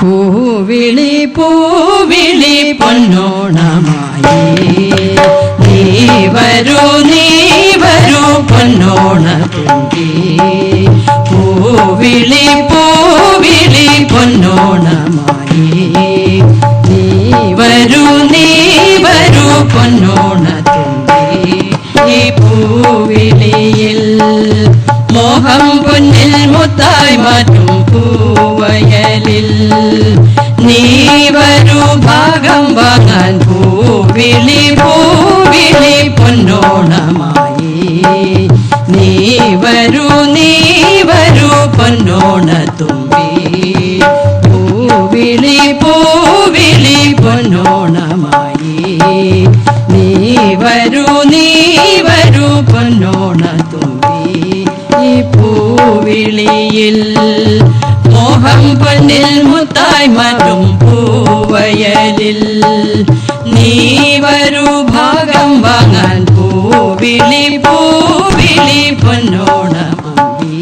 പൂവിളി പൂവിളി പൊന്നോണമായി നീ വരൂ പൊന്നോണത്തുമ്പി. പൂവിളി പൂവിളി പൊന്നോണമായി നീ വരൂ പൊന്നോണത്തുമ്പി. ഈ പൂവിളിയിൽ മോഹം പൊന്നിൽ മുത്തായി മാറ്റും പൂവയലിൽ നീ വരൂ ഭാഗം വാങ്ങാൻ. പൂവിളി പൂവിളി പൊന്നോണമായി നീ വരൂ പൊന്നോണത്തുമ്പി. പൂവിളി പൂവിളി പൊന്നോണമായി നീ വരൂ പൊന്നോണത്തുമ്പി. ഈ പൂവിളിയിൽ മോഹം പൊന്നിൽ മുത്തായി മാറ്റും പൂവയലിൽ നീ വരൂ ഭാഗം വാങ്ങാൻ. പൂവിളി പൂവിളി പൊന്നോണത്തുമ്പി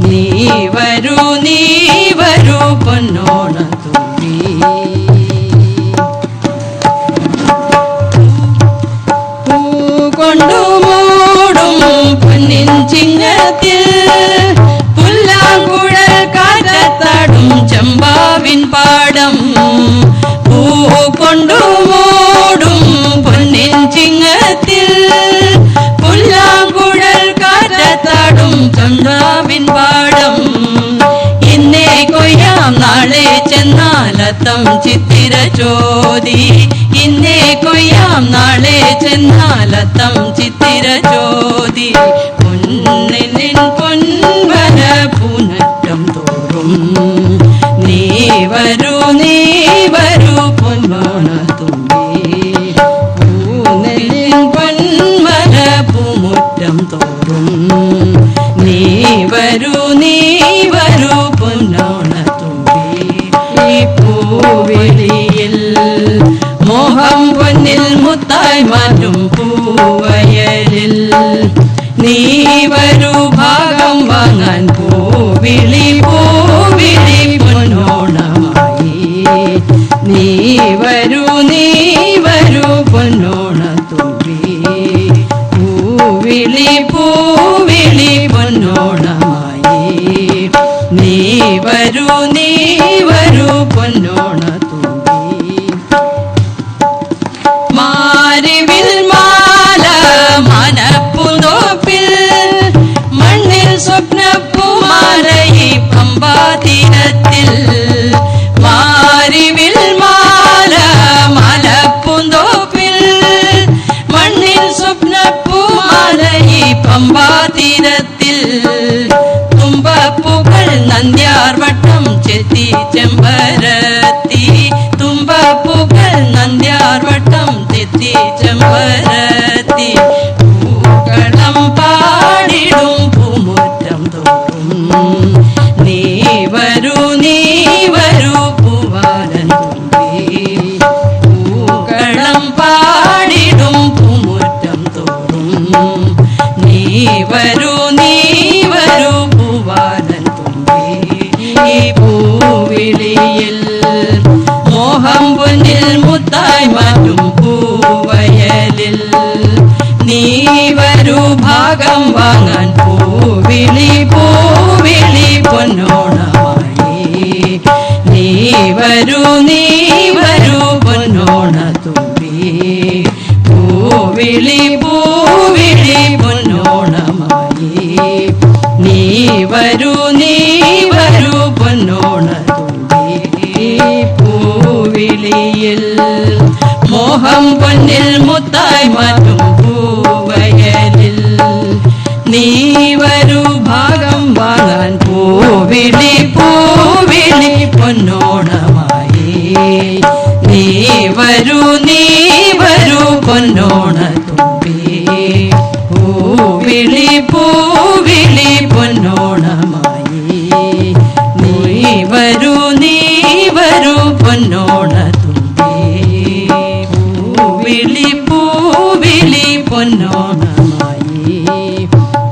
നീ വരൂ പൊന്നോണത്തുമ്പി. പൂ കൊണ്ടു മൂടും പൊന്നിൻ ചിങ്ങത്തിൽ പുല്ലാങ്കുഴൽ കാറ്റത്താടും ചെമ്പാവിൻ പാടം. പൂ കൊണ്ടു മൂടും പൊന്നിൻ ചിങ്ങത്തിൽ പുല്ലാങ്കുഴൽ കാറ്റത്താടും ചെമ്പാവിൻ പാടം. ഇന്നേ കൊയ്യാം നാളെ ചെന്നാലത്തം ചിത്തിര ചോദി. ഇന്നേ കൊയ്യാം നാളെ ചെന്നാലത്തം ചിത്തിര ചോദി. പൊന്നിൻ പൊൻവര പൂനറ്റം തോറും നീ വരൂ പൊന്നോണത്തുമ്പി. പൂനെല്ലിൻ പൊൻവര പൂമുറ്റം തോറും നീ വരൂ പൊന്നോണത്തുമ്പി. ഈ പൂവിളിയിൽ മോഹം പൊന്നിൽ മുത്തായി മാറ്റും പൂവയലിൽ നീ വരൂ ഭാഗം വാങ്ങാൻ. പൂവിളി പൂവിളി പൊന്നോണമായി നീ വരൂ പൊന്നോണത്തുമ്പി. പൂവിളി പൂവിളി പൊന്നോണമായി നീ വരൂ പൊന്നോണത്തുമ്പി. മാരിവിൽ മാല മനപ്പുതോപ്പിൽ മണ്ണിൽ സ്വപ്നപ്പുമാലയി പമ്പാതീരത്തിൽ. മാരിവിൽ മാല മലപ്പുതോപ്പിൽ മണ്ണിൽ സ്വപ്നപ്പുമാലയി പമ്പാതീരത്തിൽ. തുമ്പപ്പൂക്കൾ നന്ദ്യാർവട്ടം ചെത്തി ചെമ്പരത്തി. തുമ്പപ്പൂക്കൾ നന്ദ്യാർവട്ടം ചെത്തി ചെമ്പരത്തി. പൂക്കളം പാടിടും പൂമുറ്റം തോറും നീ വരൂ പൂവാലൻ തുമ്പി. പൂക്കളം പാടിടും പൂമുറ്റം തോറും നീ വരൂ പൂവാലൻ തുമ്പി. ഈ പൂവിളിയിൽ മോഹം പൊന്നിൽ മുത്തായി മാറ്റും പൂവയലിൽ നീ വരൂ ഭാഗം വാങ്ങാൻ. പൂവിളി പൂവിളി പൊന്നോണമായി നീ വരൂ പൊന്നോണത്തുമ്പി. പൂവിളി പൂവിളി പൊന്നോണമായി നീ വരൂ പൊന്നോണത്തുമ്പി. പൂവിളിയിൽ മോഹം പൊന്നിൽ മുത്തായി മാറ്റും പൂവയലിൽ നീ വരൂ ഭാഗം വാങ്ങാൻ. പൂവിളി പൂവിളി പൊന്നോണമായി നീ വരൂ പൊന്നോണത്തുമ്പി. പൂവിളി പൂവിളി പൊന്നോണമായി നീ വരൂ പൊന്നോണത്തുമ്പി പൂവിളി പൊന്നോണമായി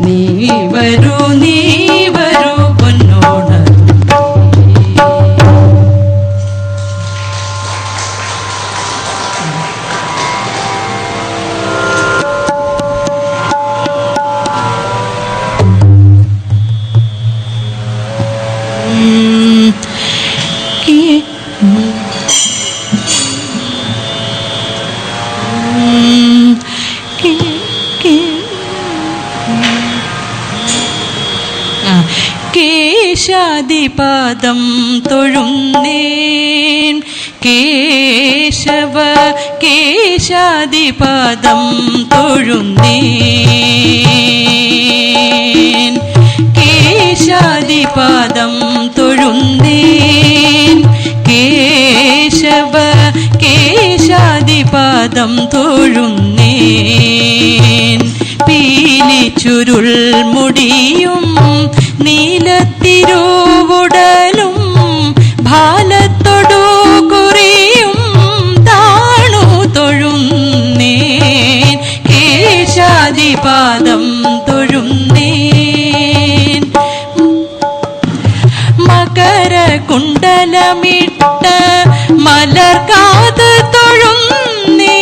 നീ വരൂ കേശാദിപാദം തൊഴുന്നേൻ കേശവ കേശാദിപാദം തൊഴുന്നേൻ കേശാദിപാദം തൊഴുന്നേൻ കേശവ കേശാദിപാദം തൊഴുന്നേൻ പീലിച്ചുരുൾ മുടിയും നീലത്തിരുവുടലും ഭാലത്തൊടു കുറിയും താണു തൊഴുന്നേൻ കേശാദിപാദം തൊഴുന്നേൻ മകരകുണ്ടലമിട്ട മലർകാത് തൊഴുന്നേ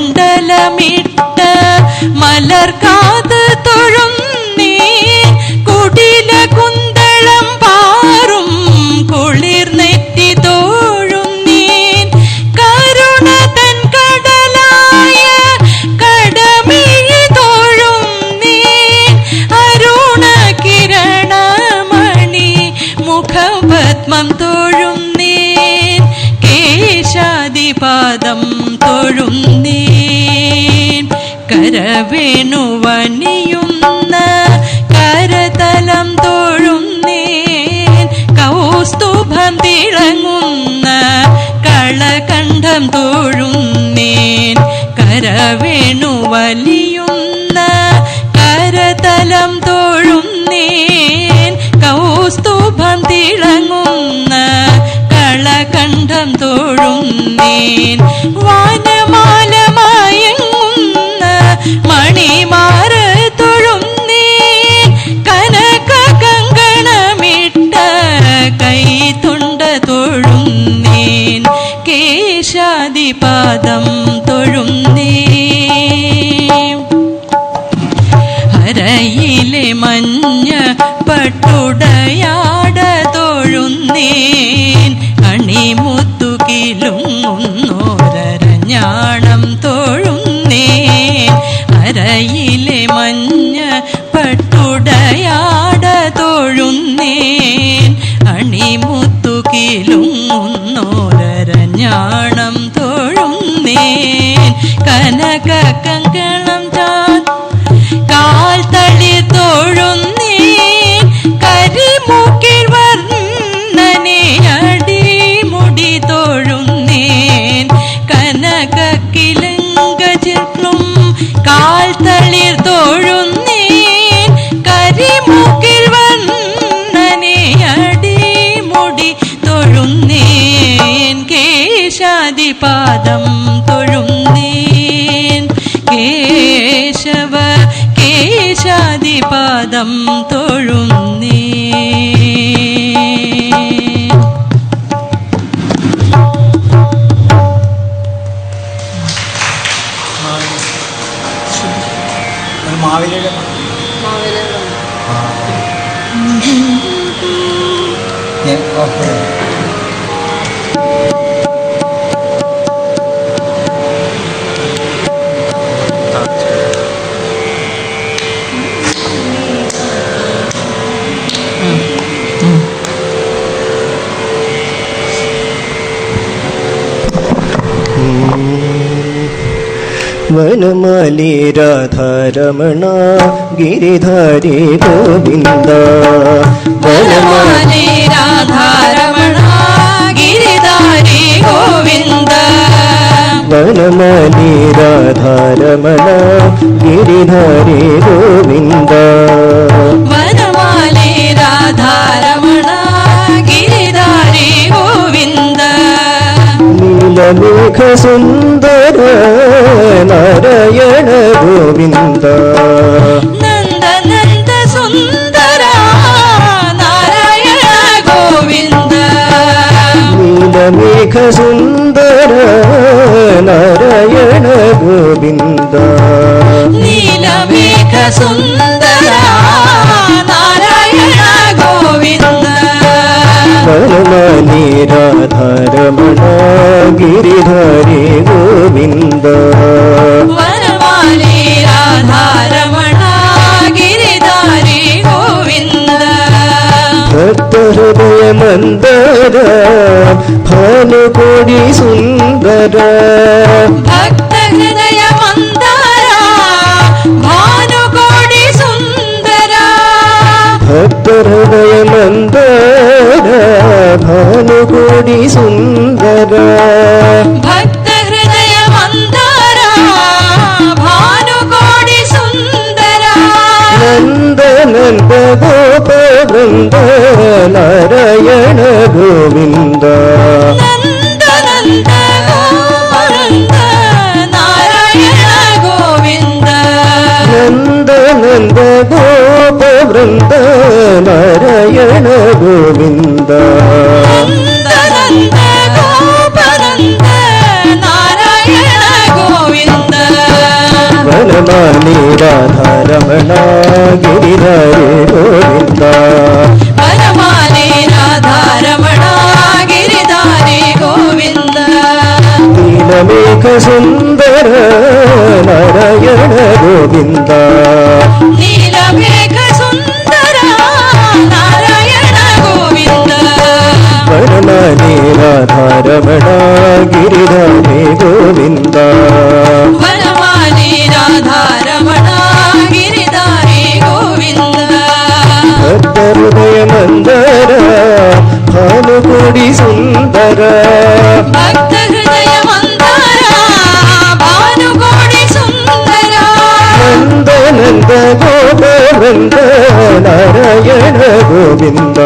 മകരകുണ്ടലമിട്ട മലർകാത് തൊഴുന്നേ കുടില കുന്തളം പാറും കുളിർനെറ്റി തോഴുന്നേൻ കരുണ തൻ കടലായ കടമിഴി തോഴുന്നേൻ അരുണ കിരണമണി മുഖപത്മം തോഴുന്നേൻ കേശാദിപാദം തൊഴുന്നേൻ കരവേണുവണിയുന്ന കരതലം തൊഴുന്നേൻ കൗസ്തുഭം തിളങ്ങുന്ന കളകണ്ഠം തൊഴുന്നേൻ കരവേണുവലിയുന്ന കരതലം തൊഴുന്നേൻ കൗസ്തുഭം തിളങ്ങുന്ന കളകണ്ഠം തൊഴുന്നേൻ വാനമാലമയങ്ങുന്ന മണിമാര തൊഴുന്നേൻ കനക കങ്കണമിട്ട കൈതുണ്ട തൊഴുന്നേൻ കേശാദിപാദം തൊഴുന്നേൻ ഹരയിലെ മഞ്ഞ പട്ടുടയാട തൊഴുന്നേൻ അണിമുത്തുകിലുങ്ങുന്നോരഞ്ഞാണം തൊഴുന്നേൻ അരയിലെ മഞ്ഞ പട്ടുടയാട തൊഴുന്നേൻ അണിമുത്തുകിലുങ്ങുന്നോരഞ്ഞാണം തൊഴുന്നേൻ കനക കങ്കണം കാൽ തളി തൊഴുന്നേൻ കരിമൂക്കിൽ വർണ്ണനെ അടിമുടി തൊഴുന്നേൻ കനക കിലങ്കജിർക്കും കാൽ തളിർ തൊഴുന്നേൻ കരിമൂക്കിൽ വർണ്ണനെ അടിമുടി തൊഴുന്നേൻ കേശാദിപാദം തൊഴുന്നേൻ കേശവ കേശാദിപാദം തൊഴുന്നേൻ വനമാലി രാധാരമണ ഗിരിധാരി ഗോവിന്ദ വനമാലി രാധാരമണ ഗിരിധാരി വനമാലി രാധാരമണ ഗിരിധാരി ഗോവിന്ദ വനമാലി രാധാരമണ ഗിരിധാരി ഗോവിന്ദ നീലമേഘ സുന്ദര നാരായണ ഗോവിന്ദ നന്ദ നന്ദ സുന്ദര നാരായണ ഗോവിന്ദ നീലമേഘ സുന്ദര നാരായണ ഗോവിന്ദ നീലമേഘ സുന്ദര നാരായണ ഗോവിന്ദ വനമാലി രാധാരമണ ഗിരിധാരി ഗോവിന്ദ വനമാലി രാധാരമണ ഗിരിധാരി ഗോവിന്ദ ഭക്തഹൃദയ മന്ദര ഭാനുകൊടി സുന്ദര ഭക്തഹൃദയ മന്ദാര ഭാനുകോടി സുന്ദര ഭക്തഹൃദയ മന്ദര ഭാനുകൊടി സുന്ദര ഭക്തഹൃദയ മന്ദാര ഭാനുകോടി സുന്ദര നന്ദനന്ദ ഗോപവൃന്ദ നാരായണ ഗോവിന്ദ നന്ദനന്ദ ഗോപവൃന്ദ നാരായണ ഗോവിന്ദ നന്ദനന്ദ ഗോപവൃന്ദ നാരായണ ഗോവിന്ദ നന്ദനന്ദ ഗോപവൃന്ദ നാരായണ ഗോവിന്ദ വനമാലി രാധാരമണ ഗിരിധാരി ഗോവിന്ദ വനമാലി രാധാരമണ ഗിരിധാരി ഗോവിന്ദ നീലമേഘ സുന്ദര നാരായണ ഗോവിന്ദ നീലമേഘ സുന്ദര നാരായണ ഗോവിന്ദ വനമാലി രാധാരമണ ഗിരിധാരി ഗോവിന്ദ വനമാലി രാധാരമണ ഗിരിധാരി ഗോവിന്ദ ഭക്തഹൃദയ മന്ദര ഭാനുകൊടി സുന്ദര ഭക്തഹൃദയ മന്ദാര ഭാനുകോടി സുന്ദര നന്ദനന്ദ ഗോപവൃന്ദ നാരായണ ഗോവിന്ദ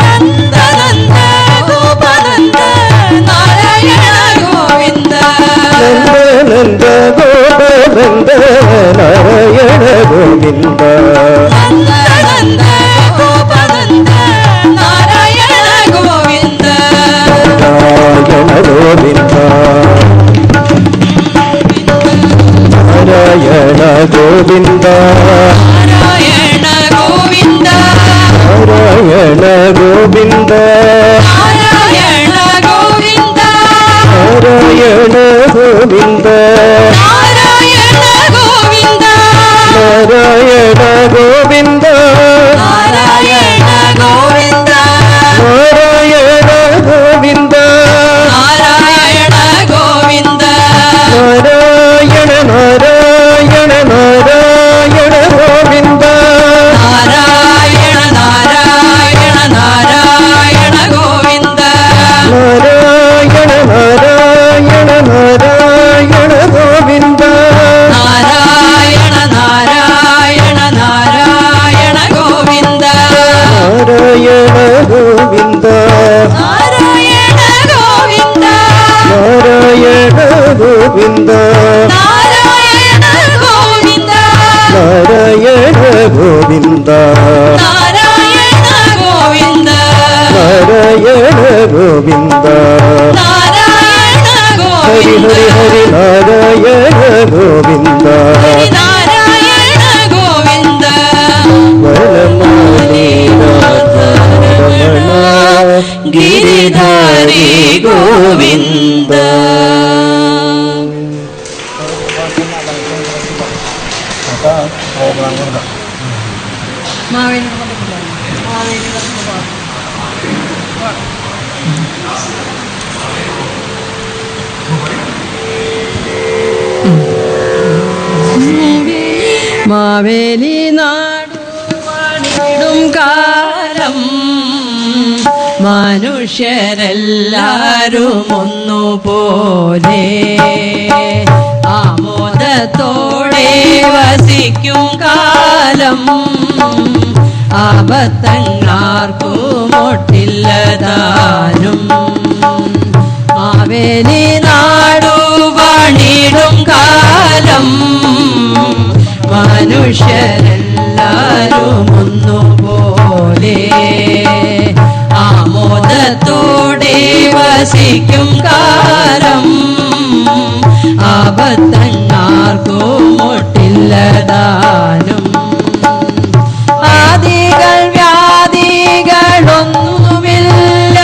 നന്ദനന്ദ ഗോപനന്ദ നാരായണ ഗോവിന്ദ നന്ദനന്ദ ഗോപവൃന്ദ നാരായണ ഗോവിന്ദ നന്ദനന്ദ ഗോപനന്ദ നാരായണ ഗോവിന്ദ നാരായണ ഗോവിന്ദ നാരായണ ഗോവിന്ദ നാരായണ ഗോവിന്ദ നാരായണ ഗോവിന്ദ നാരായണ ഗോവിന്ദ നാരായണ ഗോവിന്ദ നാരായണ ഗോവിന്ദ നാരായണ ഗോവിന്ദ നാരായണ ഗോവിന്ദ നാരായണ ഗോവിന്ദ നാരായണ ഗോവിന്ദ നാരായണ നാരായണ നാരായണ ഗോവിന്ദ നാരായണ നാരായണ നാരായണ ഗോവിന്ദ നാരായണ നാരായണ നാരായണ ഗോവിന്ദ നാരായണ നാരായണ നാരായണ ഗോവിന്ദ നാരായണ ഗോവിന്ദ നാരായണ ഗോവിന്ദ നാരായണ ഗോവിന്ദ നാരായണ ഗോവിന്ദ നാരായണ ഗോവിന്ദ നാരായണ ഗോവിന്ദ നാരായണ ഗോവിന്ദ നാരായണ ഹരി ഗോവിന്ദ ഹരി ഹരി നാരായണ ഗോവിന്ദ നാരായണ ഗോവിന്ദ വനമാലി രാധാരമണ ഗിരിധാരി ഗോവിന്ദ മാവേലി നാടുവാണിടും കാലം മനുഷ്യരെല്ലാരും ഒന്നുപോലെ ആമോദത്തോടെ വസിക്കും കാലം ആപത്തങ്ങാർക്കുമൊട്ടില്ലതാനും മാവേലി നാടു പണിടും കാലം മനുഷ്യരെല്ലാരും ഒന്നുപോലെ ആമോദത്തോടെ വസിക്കും കാലം ആപത്തങ്ങാർക്കുമൊട്ടില്ലതാനും ആദികൾ വ്യാധികളൊന്നുമില്ല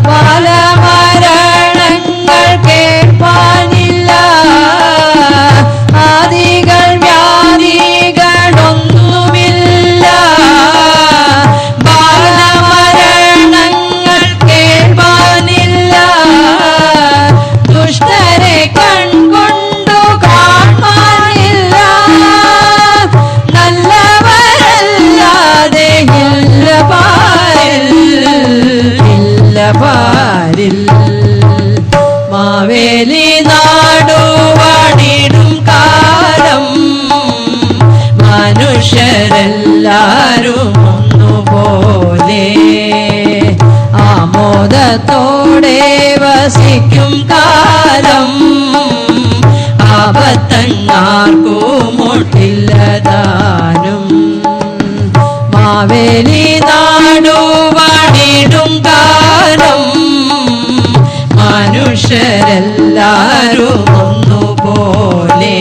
പല മരണങ്ങൾ കേൾപ്പാനില്ല ആദികൾ വ്യാധികളൊന്നുമില്ല പല മരണങ്ങൾ കേൾപ്പാനില്ല ദുഷ്ടരെ കൺകൊണ്ടു കാണാനില്ല നല്ലവരല്ലാതെ ഇല്ല പാരിൽ മാവേലി നാടു പണിടും കാലം മനുഷ്യരെല്ലാരും ഒന്നുപോലെ ആമോദത്തോടെ വസിക്കും കാലം ആപത്തങ്ങാർക്കുമൊട്ടില്ലതാനും മാവേലി നാടു പണിടും കാലം മനുഷ്യരെല്ലാരും ഒന്നുപോലെ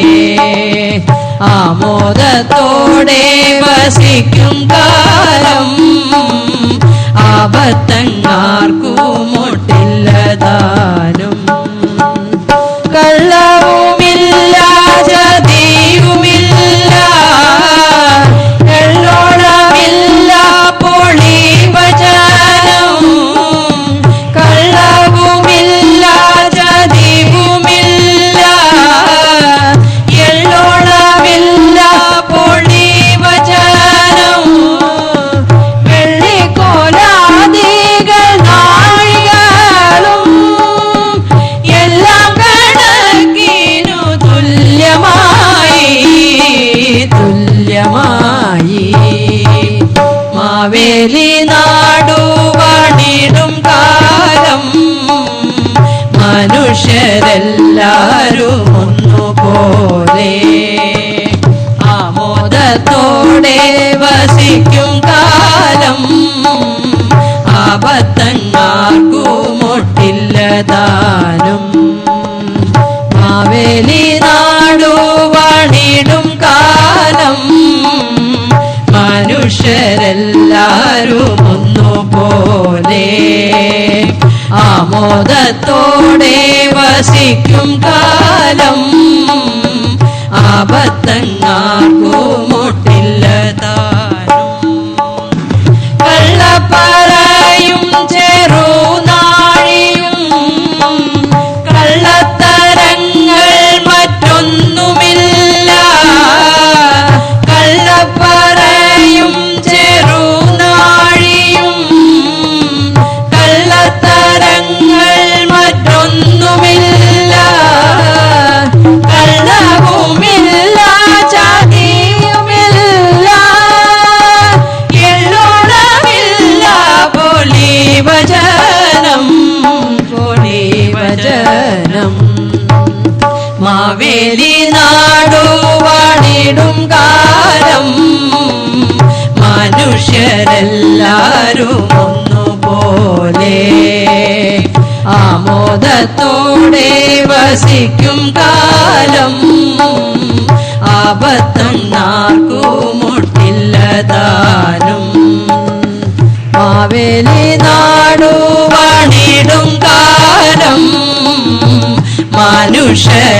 ആമോദത്തോടെ വസിക്കും കാലം ആപത്തങ്ങാർക്കുമൊട്ടില്ലതാനും കള്ളവുമില്ല ചതിയുമില്ല എള്ളോളമില്ല പൊളിവചനം കള്ളവുമില്ല ചതിവുമില്ല എള്ളോളമില്ല പൊളിവചനം വെള്ളിക്കോലാദികൾ നാഴികളും എല്ലാം കണക്കിനു തുല്യമായി മാവേലി നാടു പണിടും കാലം മനുഷ്യരെല്ലാരും ഒന്നുപോലെ ആമോദത്തോടെ വസിക്കും കാലം ആപത്തങ്ങാർക്കുമൊട്ടില്ലതാനും മാവേലി നാടു പണിടും കാലം മനുഷ്യരെല്ലാരും ഒന്നുപോലെ ആമോദത്തോടെ വസിക്കും കാലം ആപത്തങ്ങാർക്കുമൊട്ടില്ലതാനും കള്ളപ്പറയും ചെറുനാഴിയും കള്ളത്തരങ്ങൾ മറ്റൊന്നുമില്ല കള്ളപ്പറയും ചെറുനാഴിയും കള്ളത്തരങ്ങൾ മറ്റൊന്നുമില്ല കള്ളവുമില്ല ചതിയുമില്ല എള്ളോളമില്ല പൊളിവചനം മാവേലി നാടു പണിടും കാലം മനുഷ്യരെല്ലാരും ഒന്നുപോലെ ആമോദത്തോടെ വസിക്കും കാലം ആപത്തങ്ങാർക്കുമൊട്ടില്ലതാനും മാവേലി നാടു പണിടും കാലം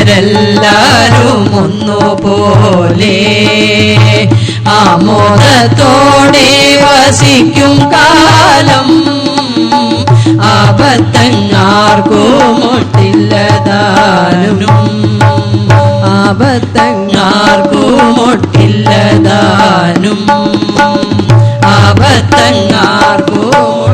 മനുഷ്യരെല്ലാരും ഒന്നുപോലെ ആമോദത്തോടെ വസിക്കും കാലം ആപത്തങ്ങാർക്കുമൊട്ടില്ലതാനും ആപത്തങ്ങാർക്കുമൊട്ടില്ലതാനും ആപത്തങ്ങാർക്കുമൊട്ടില്ലതാനും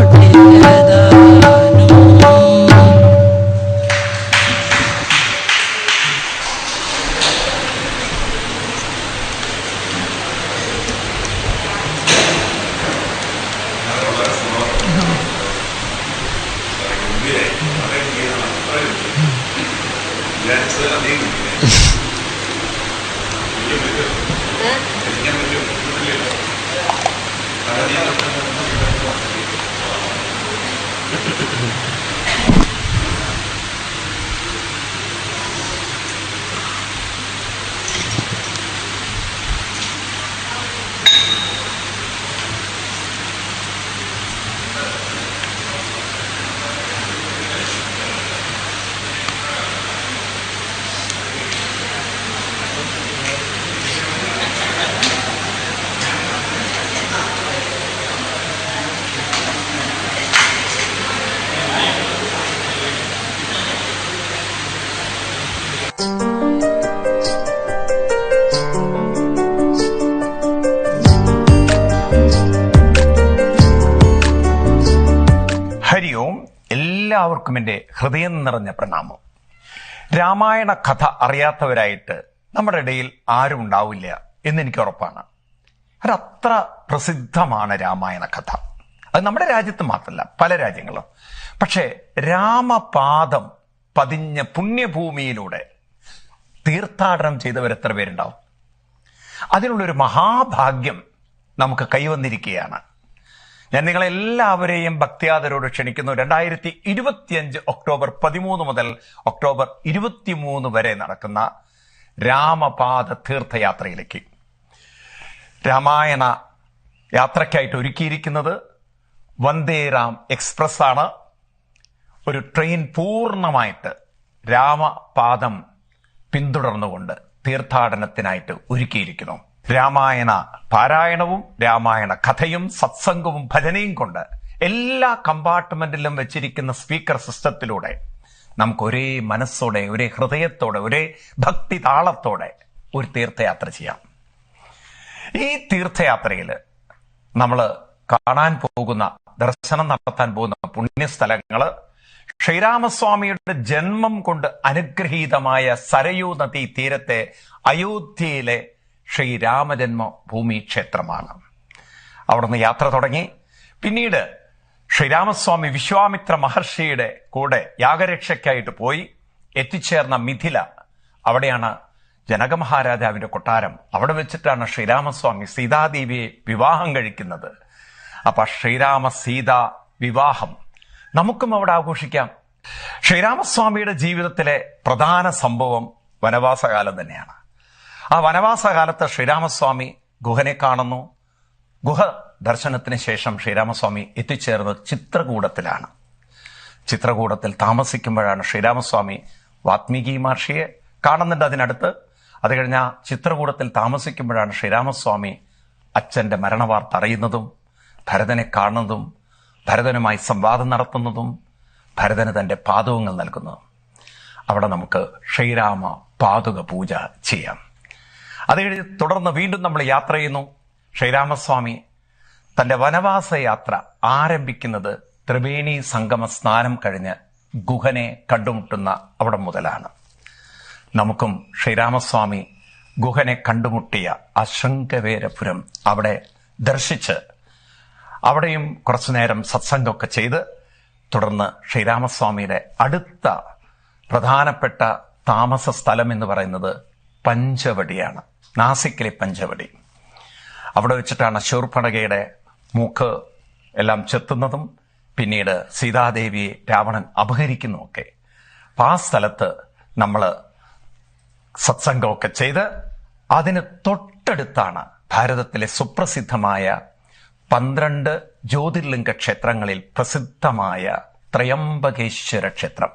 ഹരി ഓം. എല്ലാവർക്കും എൻ്റെ ഹൃദയം നിറഞ്ഞ പ്രണാമം. രാമായണ കഥ അറിയാത്തവരായിട്ട് നമ്മുടെ ഇടയിൽ ആരും ഉണ്ടാവില്ല എന്നെനിക്ക് ഉറപ്പാണ്. അത്ര പ്രസിദ്ധമാണ് രാമായണ കഥ. അത് നമ്മുടെ രാജ്യത്ത് മാത്രമല്ല, പല രാജ്യങ്ങളും. പക്ഷേ രാമപാദം പതിഞ്ഞ പുണ്യഭൂമിയിലൂടെ തീർത്ഥാടനം ചെയ്തവരെത്ര പേരുണ്ടാവും? അതിനുള്ളൊരു മഹാഭാഗ്യം നമുക്ക് കൈവന്നിരിക്കുകയാണ്. ഞാൻ നിങ്ങളെല്ലാവരെയും ഭക്തിയാദരോട് ക്ഷണിക്കുന്നു. 2025 ഒക്ടോബർ 13 മുതൽ ഒക്ടോബർ 23 വരെ നടക്കുന്ന രാമപാദ തീർത്ഥയാത്രയിലേക്ക്. രാമായണ യാത്രയ്ക്കായിട്ട് ഒരുക്കിയിരിക്കുന്നത് വന്ദേറാം എക്സ്പ്രസ് ആണ്. ഒരു ട്രെയിൻ പൂർണ്ണമായിട്ട് രാമപാദം പിന്തുടർന്നുകൊണ്ട് തീർത്ഥാടനത്തിനായിട്ട് ഒരുക്കിയിരിക്കുന്നു. രാമായണ പാരായണവും രാമായണ കഥയും സത്സംഗവും ഭജനയും കൊണ്ട് എല്ലാ കമ്പാർട്ട്മെന്റിലും വെച്ചിരിക്കുന്ന സ്പീക്കർ സിസ്റ്റത്തിലൂടെ നമുക്ക് ഒരേ മനസ്സോടെ, ഒരേ ഹൃദയത്തോടെ, ഒരേ ഭക്തി താളത്തോടെ ഒരു തീർത്ഥയാത്ര ചെയ്യാം. ഈ തീർത്ഥയാത്രയിൽ നമ്മൾ കാണാൻ പോകുന്ന, ദർശനം നടത്താൻ പോകുന്ന പുണ്യസ്ഥലങ്ങള് ശ്രീരാമസ്വാമിയുടെ ജന്മം കൊണ്ട് അനുഗ്രഹീതമായ സരയൂ നദീ തീരത്തെ അയോധ്യയിലെ ശ്രീരാമജന്മ ഭൂമി ക്ഷേത്രമാണ്. അവിടുന്ന് യാത്ര തുടങ്ങി. പിന്നീട് ശ്രീരാമസ്വാമി വിശ്വാമിത്ര മഹർഷിയുടെ കൂടെ യാഗരക്ഷയ്ക്കായിട്ട് പോയി എത്തിച്ചേർന്ന മിഥില, അവിടെയാണ് ജനക മഹാരാജാവിന്റെ കൊട്ടാരം. അവിടെ വെച്ചിട്ടാണ് ശ്രീരാമസ്വാമി സീതാദേവിയെ വിവാഹം കഴിക്കുന്നത്. അപ്പൊ ശ്രീരാമ സീതാ വിവാഹം നമുക്കും അവിടെ ആഘോഷിക്കാം. ശ്രീരാമസ്വാമിയുടെ ജീവിതത്തിലെ പ്രധാന സംഭവം വനവാസകാലം തന്നെയാണ്. ആ വനവാസകാലത്ത് ശ്രീരാമസ്വാമി ഗുഹനെ കാണുന്നു. ഗുഹ ദർശനത്തിന് ശേഷം ശ്രീരാമസ്വാമി എത്തിച്ചേർന്നത് ചിത്രകൂടത്തിലാണ്. ചിത്രകൂടത്തിൽ താമസിക്കുമ്പോഴാണ് ശ്രീരാമസ്വാമി വാത്മീകി മഹർഷിയെ കാണുന്നുണ്ട് അതിനടുത്ത്. അത് കഴിഞ്ഞ ചിത്രകൂടത്തിൽ താമസിക്കുമ്പോഴാണ് ശ്രീരാമസ്വാമി അച്ഛന്റെ മരണവാർത്ത അറിയുന്നതും ഭരതനെ കാണുന്നതും ഭരതനുമായി സംവാദം നടത്തുന്നതും ഭരതന് തന്റെ പാദുകങ്ങൾ നൽകുന്നതും. അവിടെ നമുക്ക് ശ്രീരാമ പാദുക പൂജ ചെയ്യാം. അത് കഴിഞ്ഞ് തുടർന്ന് വീണ്ടും നമ്മൾ യാത്ര ചെയ്യുന്നു. ശ്രീരാമസ്വാമി തന്റെ വനവാസ യാത്ര ആരംഭിക്കുന്നത് ത്രിവേണി സംഗമ സ്നാനം കഴിഞ്ഞ് ഗുഹനെ കണ്ടുമുട്ടുന്ന അവിടെ മുതലാണ്. നമുക്കും ശ്രീരാമസ്വാമി ഗുഹനെ കണ്ടുമുട്ടിയ ആ ശൃംഗവേരപുരം അവിടെ ദർശിച്ച് അവിടെയും കുറച്ചു നേരം സത്സംഗമൊക്കെ ചെയ്ത് തുടർന്ന് ശ്രീരാമസ്വാമിയുടെ അടുത്ത പ്രധാനപ്പെട്ട താമസ സ്ഥലം എന്ന് പറയുന്നത് പഞ്ചവടിയാണ്. നാസിക്കിലെ പഞ്ചവടി. അവിടെ വെച്ചിട്ടാണ് ശൂർപ്പണഖയുടെ മൂക്ക് എല്ലാം ചെത്തുന്നതും പിന്നീട് സീതാദേവിയെ രാവണൻ അപഹരിക്കുന്നുമൊക്കെ. അപ്പൊ ആ സ്ഥലത്ത് നമ്മൾ സത്സംഗമൊക്കെ ചെയ്ത് അതിന് തൊട്ടടുത്താണ് ഭാരതത്തിലെ സുപ്രസിദ്ധമായ 12 ജ്യോതിർലിംഗ ക്ഷേത്രങ്ങളിൽ പ്രസിദ്ധമായ ത്രയംബകേശ്വര ക്ഷേത്രം.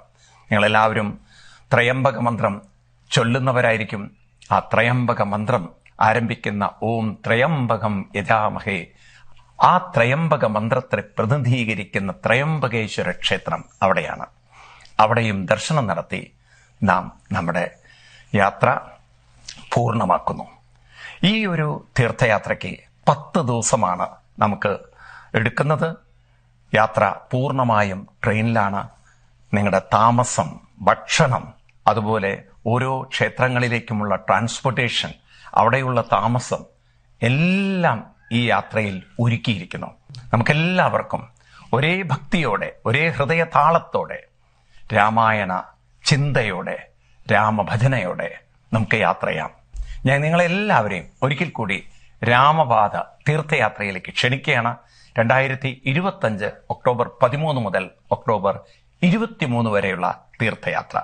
നിങ്ങളെല്ലാവരും ത്രയംബക മന്ത്രം ചൊല്ലുന്നവരായിരിക്കും. ആ ത്രയംബക മന്ത്രം ആരംഭിക്കുന്ന ഓം ത്രയംബകം യജാമഹേ, ആ ത്രയംബക മന്ത്രത്തെ പ്രതിനിധീകരിക്കുന്ന ത്രയംബകേശ്വര ക്ഷേത്രം അവിടെയാണ്. അവിടെയും ദർശനം നടത്തി നാം നമ്മുടെ യാത്ര പൂർണ്ണമാക്കുന്നു. ഈ ഒരു തീർത്ഥയാത്രയ്ക്ക് 10 ദിവസമാണ് നമുക്ക് എടുക്കുന്നത്. യാത്ര പൂർണ്ണമായും ട്രെയിനിലാണ്. നിങ്ങളുടെ താമസം, ഭക്ഷണം, അതുപോലെ ഓരോ ക്ഷേത്രങ്ങളിലേക്കുമുള്ള ട്രാൻസ്പോർട്ടേഷൻ, അവിടെയുള്ള താമസം എല്ലാം ഈ യാത്രയിൽ ഒരുക്കിയിരിക്കുന്നു. നമുക്കെല്ലാവർക്കും ഒരേ ഭക്തിയോടെ, ഒരേ ഹൃദയ താളത്തോടെ, രാമായണ ചിന്തയോടെ, രാമഭജനയോടെ നമുക്ക് യാത്ര ചെയ്യാം. ഞാൻ നിങ്ങളെല്ലാവരെയും ഒരിക്കൽ കൂടി രാമപാത തീർത്ഥയാത്രയിലേക്ക് ക്ഷണിക്കുകയാണ്. 2025 ഒക്ടോബർ 13 മുതൽ ഒക്ടോബർ 23 വരെയുള്ള തീർത്ഥയാത്ര.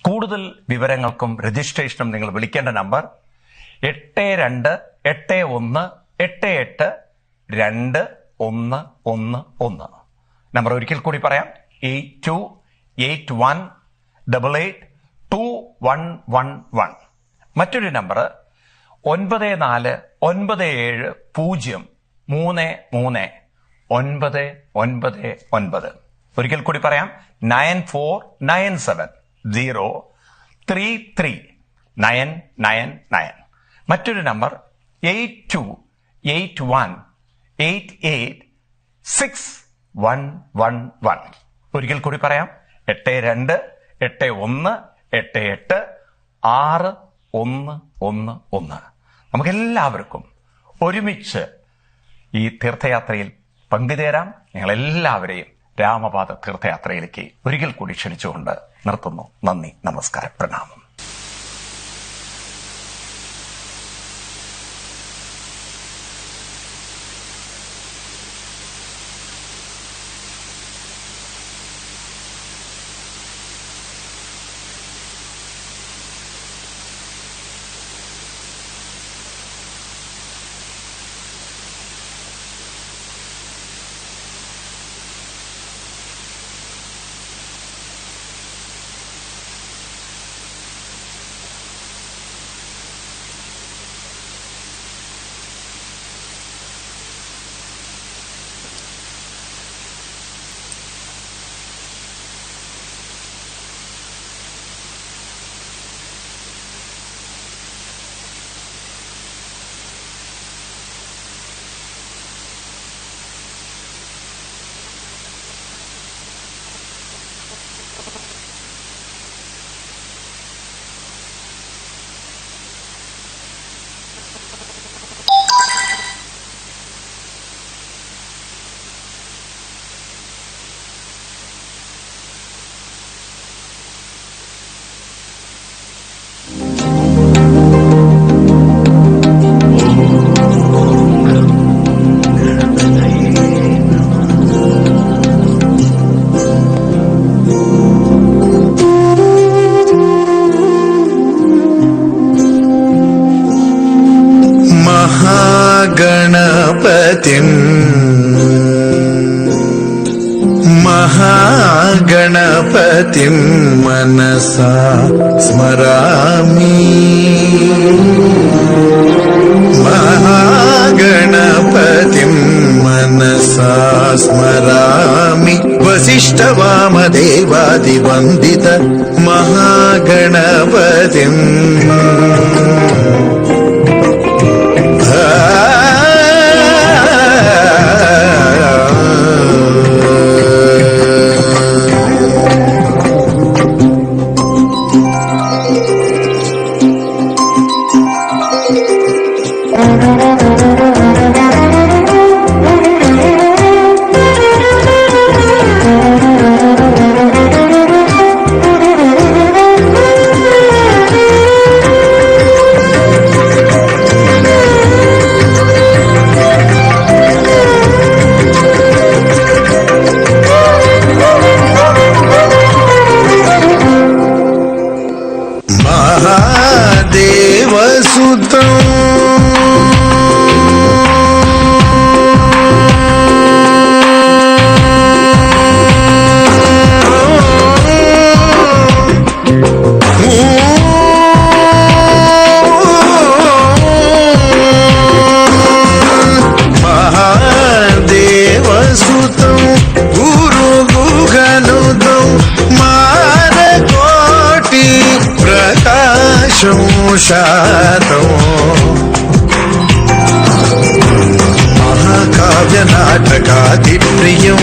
കൂടുതൽ വിവരങ്ങൾക്കും രജിസ്ട്രേഷനും നിങ്ങൾ വിളിക്കേണ്ട നമ്പർ 8288882111. നമ്പർ ഒരിക്കൽ കൂടി പറയാം, 8281882111. മറ്റൊരു നമ്പർ 9490339999. ഒരിക്കൽ കൂടി പറയാം, 9497033999. മറ്റൊരു നമ്പർ 8281886111. ഒരിക്കൽ കൂടി പറയാം, 8281886611. നമുക്കെല്ലാവർക്കും ഒരുമിച്ച് ഈ തീർത്ഥയാത്രയിൽ പങ്കുചേരാം. ഞങ്ങളെല്ലാവരെയും രാമപാത തീർത്ഥയാത്രയിലേക്ക് ഒരിക്കൽ കൂടി ക്ഷണിച്ചുകൊണ്ട് നിർത്തുന്നു. നന്ദി, നമസ്കാരം, പ്രണാമം. महागणपतिं मनसा स्मरामि. महागणपतिं मनसा स्मरामि. वसिष्ठवामदेवादिवन्दित महागणपतिम् महाकाव्यनाटकादिप्रियं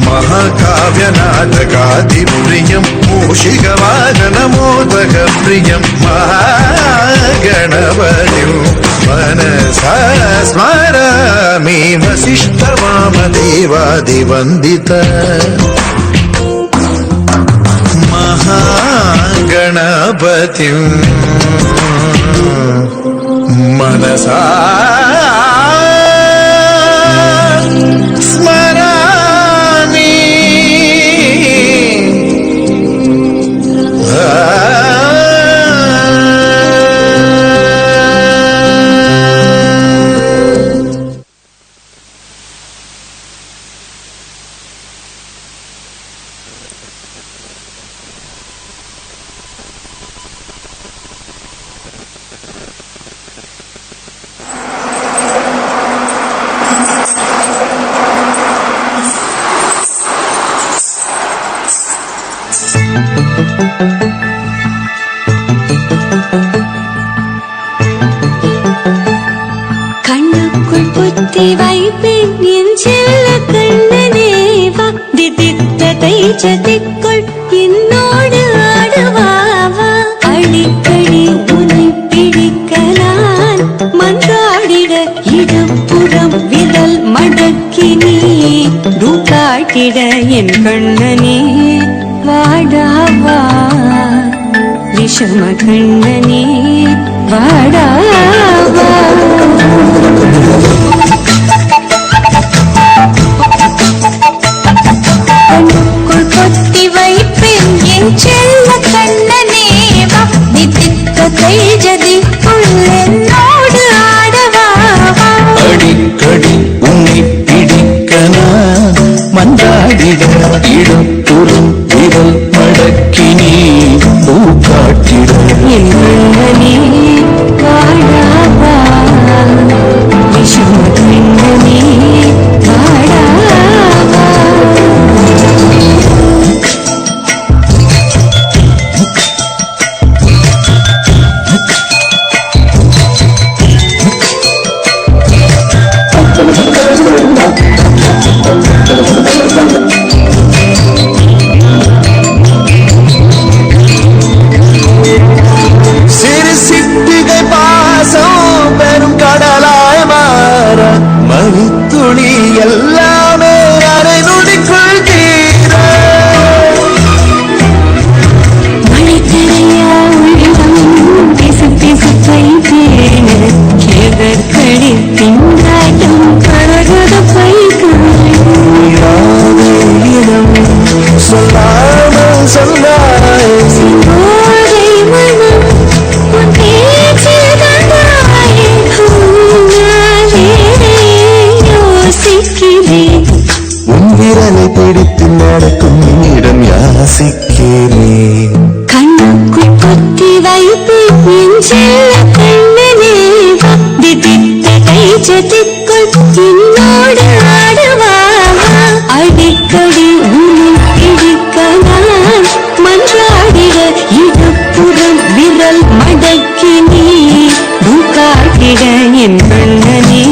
महाकाव्यनाटकादिप्रियं मूषिकवाहनमोदकप्रियं महागणपतिं मनसा स्मरामि वसिष्ठवामदेवादिवन्दित महागणपतिम् मनसा स्मरामि கண்ணுக்குள் புத்தி வைப்பேன் என் செல்ல கண்ணனேவா திதித்ததை சதிக்குள் என்னோடு ஆடுவாவா அடிக்கடி உன்னை பிடிக்க நான் மன்றாடிட இடப்புறம் விரல் மடக்கி நீ தூக்காட்டிட என் கண்ணனே வாடாவா விஷம கண்ணனே வாடாவா கண்ணுக்குள் பொத்தி வைப்பேன் என் செல்ல கண்ணனேவா நித்தித்த தைஜதிக்குள் என்னோடு ஆடவாவா அடிக்கடி உன்னை பிடிக்க நான் மன்றாடிட இடப்புறம் விரல் மடக்கி நீ பூக்காட்டிட என் கண்ணனே வாடாவா விஷம கண்ணனே வாடாவா சிறு சிட்டிகை பாசம் பெரும் கடலாய் மாற மணித்துளி எல்லாமே அரை நொடிக்குள் தீர மழைத்தரையா உள்ளம் பிசு பிசு பைத்தேன கேதற்கடி பின்னாட்டம் கரகத இடம் சொல்லாமல் சொன்னாய் போதை மனம் உன் பேச்சில் தந்தாயே நானே யோசிக்கிறேன் உன் விரலை பிடித்து நடக்கும் இடம் யாசிக்கிறேன் கண்ணுக்குள் பொத்தி வைப்பேன் என் செல்ல கண்ணனே திதித்த தைஜதிக்குள் என்னோடு ஆடுவாவா அடிக்கடி உன்னை பிடிக்க நான் மன்றாடிட இடப்புறம் விரல் மடக்கி நீ தூக்காட்டிட என் கண்ணனே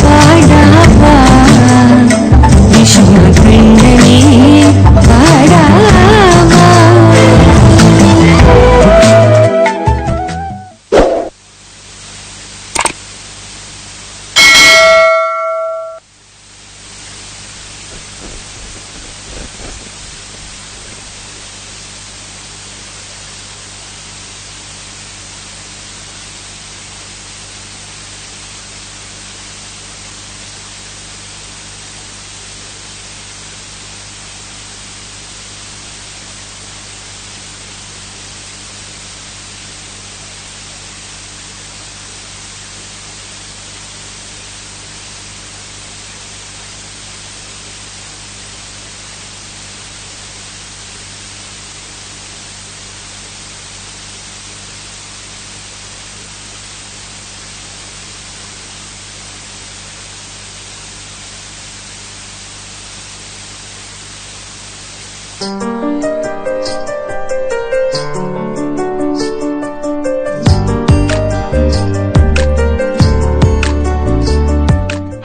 வாடாவா விஷம கண்ணனே வாடாவா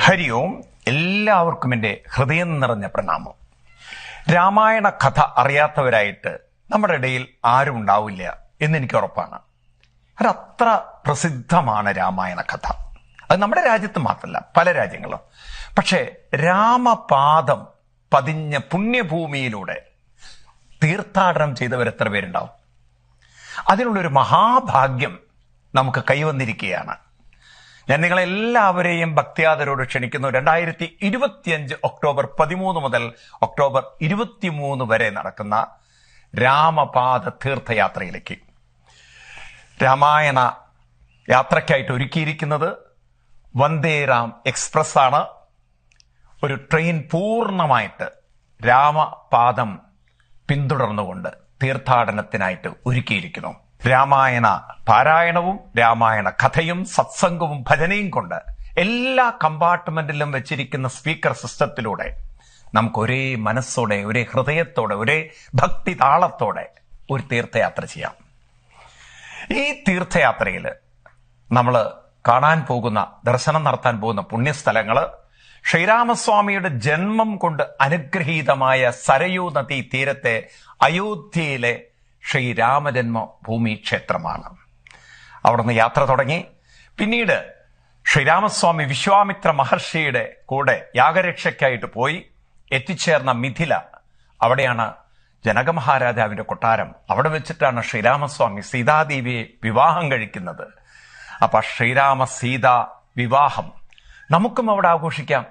ഹരി ഓം. എല്ലാവർക്കും എൻ്റെ ഹൃദയം നിറഞ്ഞ പ്രണാമം. രാമായണ കഥ അറിയാത്തവരായിട്ട് നമ്മുടെ ഇടയിൽ ആരും ഉണ്ടാവില്ല എന്നെനിക്ക് ഉറപ്പാണ്. ഒരത്ര പ്രസിദ്ധമാണ് രാമായണ കഥ. അത് നമ്മുടെ രാജ്യത്ത് മാത്രമല്ല, പല രാജ്യങ്ങളും. പക്ഷേ രാമപാദം പതിഞ്ഞ പുണ്യഭൂമിയിലൂടെ തീർത്ഥാടനം ചെയ്തവരെത്ര പേരുണ്ടാവും? അതിനുള്ളൊരു മഹാഭാഗ്യം നമുക്ക് കൈവന്നിരിക്കുകയാണ്. ഞാൻ നിങ്ങളെല്ലാവരെയും ഭക്തിയാദരോട് ക്ഷണിക്കുന്നു. 2025 ഒക്ടോബർ 13 മുതൽ ഒക്ടോബർ 23 വരെ നടക്കുന്ന രാമപാദ തീർത്ഥയാത്രയിലേക്ക്. രാമായണ യാത്രയ്ക്കായിട്ട് ഒരുക്കിയിരിക്കുന്നത് വന്ദേറാം എക്സ്പ്രസ് ആണ്. ഒരു ട്രെയിൻ പൂർണ്ണമായിട്ട് രാമപാദം പിന്തുടർന്നുകൊണ്ട് തീർത്ഥാടനത്തിനായിട്ട് ഒരുക്കിയിരിക്കുന്നു. രാമായണ പാരായണവും രാമായണ കഥയും സത്സംഗവും ഭജനയും കൊണ്ട് എല്ലാ കമ്പാർട്ട്മെന്റിലും വെച്ചിരിക്കുന്ന സ്പീക്കർ സിസ്റ്റത്തിലൂടെ നമുക്ക് ഒരേ മനസ്സോടെ, ഒരേ ഹൃദയത്തോടെ, ഒരേ ഭക്തി താളത്തോടെ ഒരു തീർത്ഥയാത്ര ചെയ്യാം. ഈ തീർത്ഥയാത്രയിൽ നമ്മൾ കാണാൻ പോകുന്ന, ദർശനം നടത്താൻ പോകുന്ന പുണ്യസ്ഥലങ്ങള് ശ്രീരാമസ്വാമിയുടെ ജന്മം കൊണ്ട് അനുഗ്രഹീതമായ സരയൂ നദീ തീരത്തെ അയോധ്യയിലെ ശ്രീരാമജന്മ ഭൂമി ക്ഷേത്രമാണ്. അവിടുന്ന് യാത്ര തുടങ്ങി. പിന്നീട് ശ്രീരാമസ്വാമി വിശ്വാമിത്ര മഹർഷിയുടെ കൂടെ യാഗരക്ഷയ്ക്കായിട്ട് പോയി എത്തിച്ചേർന്ന മിഥില, അവിടെയാണ് ജനക മഹാരാജാവിന്റെ കൊട്ടാരം. അവിടെ വെച്ചിട്ടാണ് ശ്രീരാമസ്വാമി സീതാദേവിയെ വിവാഹം കഴിക്കുന്നത്. അപ്പൊ ശ്രീരാമ സീതാ വിവാഹം നമുക്കും അവിടെ ആഘോഷിക്കാം.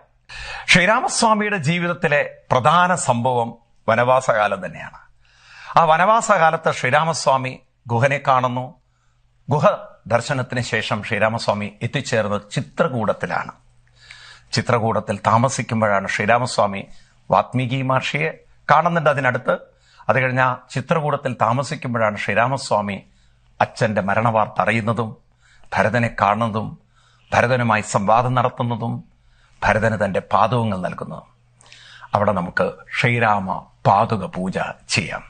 ശ്രീരാമസ്വാമിയുടെ ജീവിതത്തിലെ പ്രധാന സംഭവം വനവാസകാലം തന്നെയാണ്. ആ വനവാസകാലത്ത് ശ്രീരാമസ്വാമി ഗുഹനെ കാണുന്നു. ഗുഹ ദർശനത്തിന് ശേഷം ശ്രീരാമസ്വാമി എത്തിച്ചേർന്നത് ചിത്രകൂടത്തിലാണ്. ചിത്രകൂടത്തിൽ താമസിക്കുമ്പോഴാണ് ശ്രീരാമസ്വാമി വാത്മീകി മഹർഷിയെ കാണുന്നുണ്ട് അതിനടുത്ത്. അത് കഴിഞ്ഞ ചിത്രകൂടത്തിൽ താമസിക്കുമ്പോഴാണ് ശ്രീരാമസ്വാമി അച്ഛന്റെ മരണവാർത്ത അറിയുന്നതും ഭരതനെ കാണുന്നതും ഭരതനുമായി സംവാദം നടത്തുന്നതും ഭരതന് തന്റെ പാദുകങ്ങൾ നൽകുന്നതും. അവിടെ നമുക്ക് ശ്രീരാമ പാദുക പൂജ ചെയ്യാം.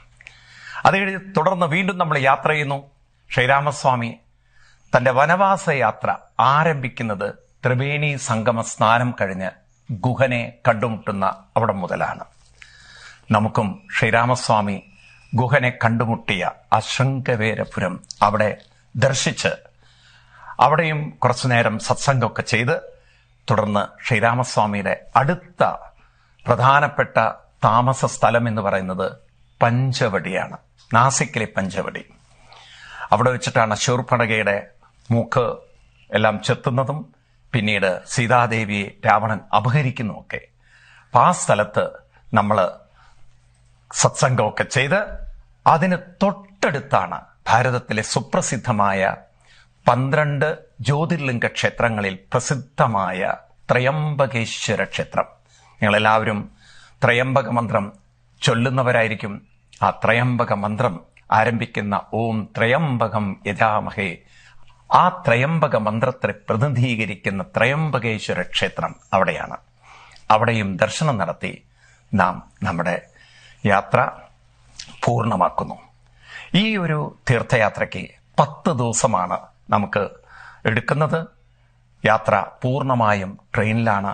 അത് കഴിഞ്ഞ് തുടർന്ന് വീണ്ടും നമ്മൾ യാത്ര ചെയ്യുന്നു. ശ്രീരാമസ്വാമി തന്റെ വനവാസ യാത്ര ആരംഭിക്കുന്നത് ത്രിവേണി സംഗമ സ്നാനം കഴിഞ്ഞ് ഗുഹനെ കണ്ടുമുട്ടുന്ന അവിടെ മുതലാണ്. നമുക്കും ശ്രീരാമസ്വാമി ഗുഹനെ കണ്ടുമുട്ടിയ ആ ശൃംഗവേരപുരം അവിടെ ദർശിച്ച് അവിടെയും കുറച്ചുനേരം സത്സംഗമൊക്കെ ചെയ്ത് തുടർന്ന് ശ്രീരാമസ്വാമിയുടെ അടുത്ത പ്രധാനപ്പെട്ട താമസ സ്ഥലം എന്ന് പറയുന്നത് പഞ്ചവടിയാണ്. നാസിക്കിലെ പഞ്ചവടി. അവിടെ വെച്ചിട്ടാണ് ശൂർപ്പണഖയുടെ മൂക്ക് എല്ലാം ചെത്തുന്നതും പിന്നീട് സീതാദേവിയെ രാവണൻ അപഹരിക്കുന്നുമൊക്കെ. അപ്പം ആ സ്ഥലത്ത് നമ്മൾ സത്സംഗമൊക്കെ ചെയ്ത് അതിന് തൊട്ടടുത്താണ് ഭാരതത്തിലെ സുപ്രസിദ്ധമായ 12 ജ്യോതിർലിംഗ ക്ഷേത്രങ്ങളിൽ പ്രസിദ്ധമായ ത്രയംബകേശ്വര ക്ഷേത്രം. നിങ്ങളെല്ലാവരും ത്രയംബക മന്ത്രം ചൊല്ലുന്നവരായിരിക്കും. ആ ത്രയംബക മന്ത്രം ആരംഭിക്കുന്ന ഓം ത്രയംബകം യജാമഹേ, ആ ത്രയംബക മന്ത്രത്തെ പ്രതിനിധീകരിക്കുന്ന ത്രയംബകേശ്വര ക്ഷേത്രം അവിടെയാണ്. അവിടെയും ദർശനം നടത്തി നാം നമ്മുടെ യാത്ര പൂർണ്ണമാക്കുന്നു. ഈ ഒരു തീർത്ഥയാത്രയ്ക്ക് 10 ദിവസമാണ് നമുക്ക് എടുക്കുന്നത്. യാത്ര പൂർണ്ണമായും ട്രെയിനിലാണ്.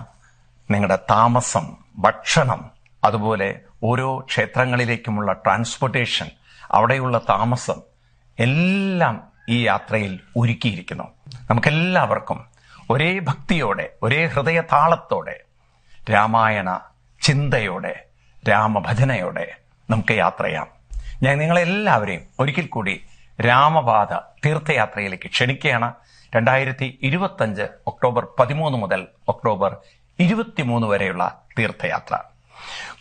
നിങ്ങളുടെ താമസം, ഭക്ഷണം, അതുപോലെ ഓരോ ക്ഷേത്രങ്ങളിലേക്കുമുള്ള ട്രാൻസ്പോർട്ടേഷൻ, അവിടെയുള്ള താമസം എല്ലാം ഈ യാത്രയിൽ ഒരുക്കിയിരിക്കുന്നു. നമുക്കെല്ലാവർക്കും ഒരേ ഭക്തിയോടെ, ഒരേ ഹൃദയതാളത്തോടെ, രാമായണ ചിന്തയോടെ, രാമഭജനയോടെ നമുക്ക് യാത്ര ചെയ്യാം. ഞാൻ നിങ്ങളെല്ലാവരെയും ഒരിക്കൽ കൂടി രാമപാദ തീർത്ഥയാത്രയിലേക്ക് ക്ഷണിക്കുകയാണ്. 2025 ഒക്ടോബർ 13 മുതൽ ഒക്ടോബർ 23 വരെയുള്ള തീർത്ഥയാത്ര.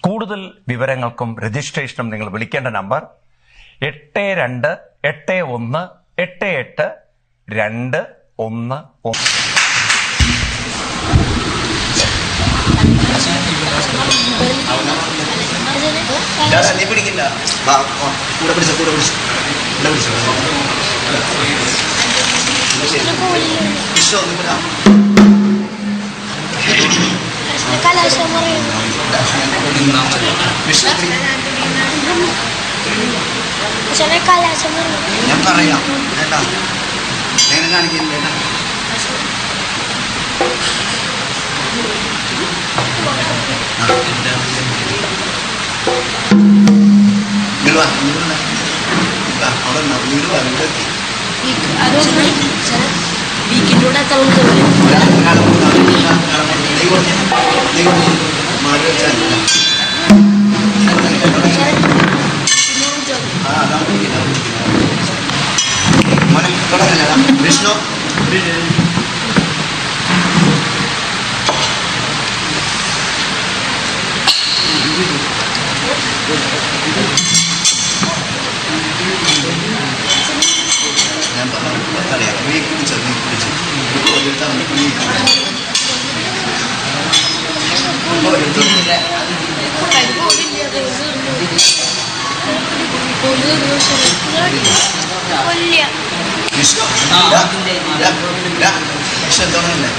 കൂടുതൽ വിവരങ്ങൾക്കും രജിസ്ട്രേഷനും നിങ്ങൾ വിളിക്കേണ്ട നമ്പർ 8281882211. നീ പിടിക്കില്ല, കൂടെ പിടിച്ചോ. ഇഷ്ടോ ഞാൻ പറയാം കേട്ടാ, നേരെ കാണിക്കില്ല കേട്ടാ. അവിടെ വീട് വീക്കിലൂടെ വിഷ്ണു ഞാൻ പറയാം നീ കുടിച്ചോ നീ കുടിച്ചു വിഷ്ണു വിഷ്ണു തോന്നല്ലേ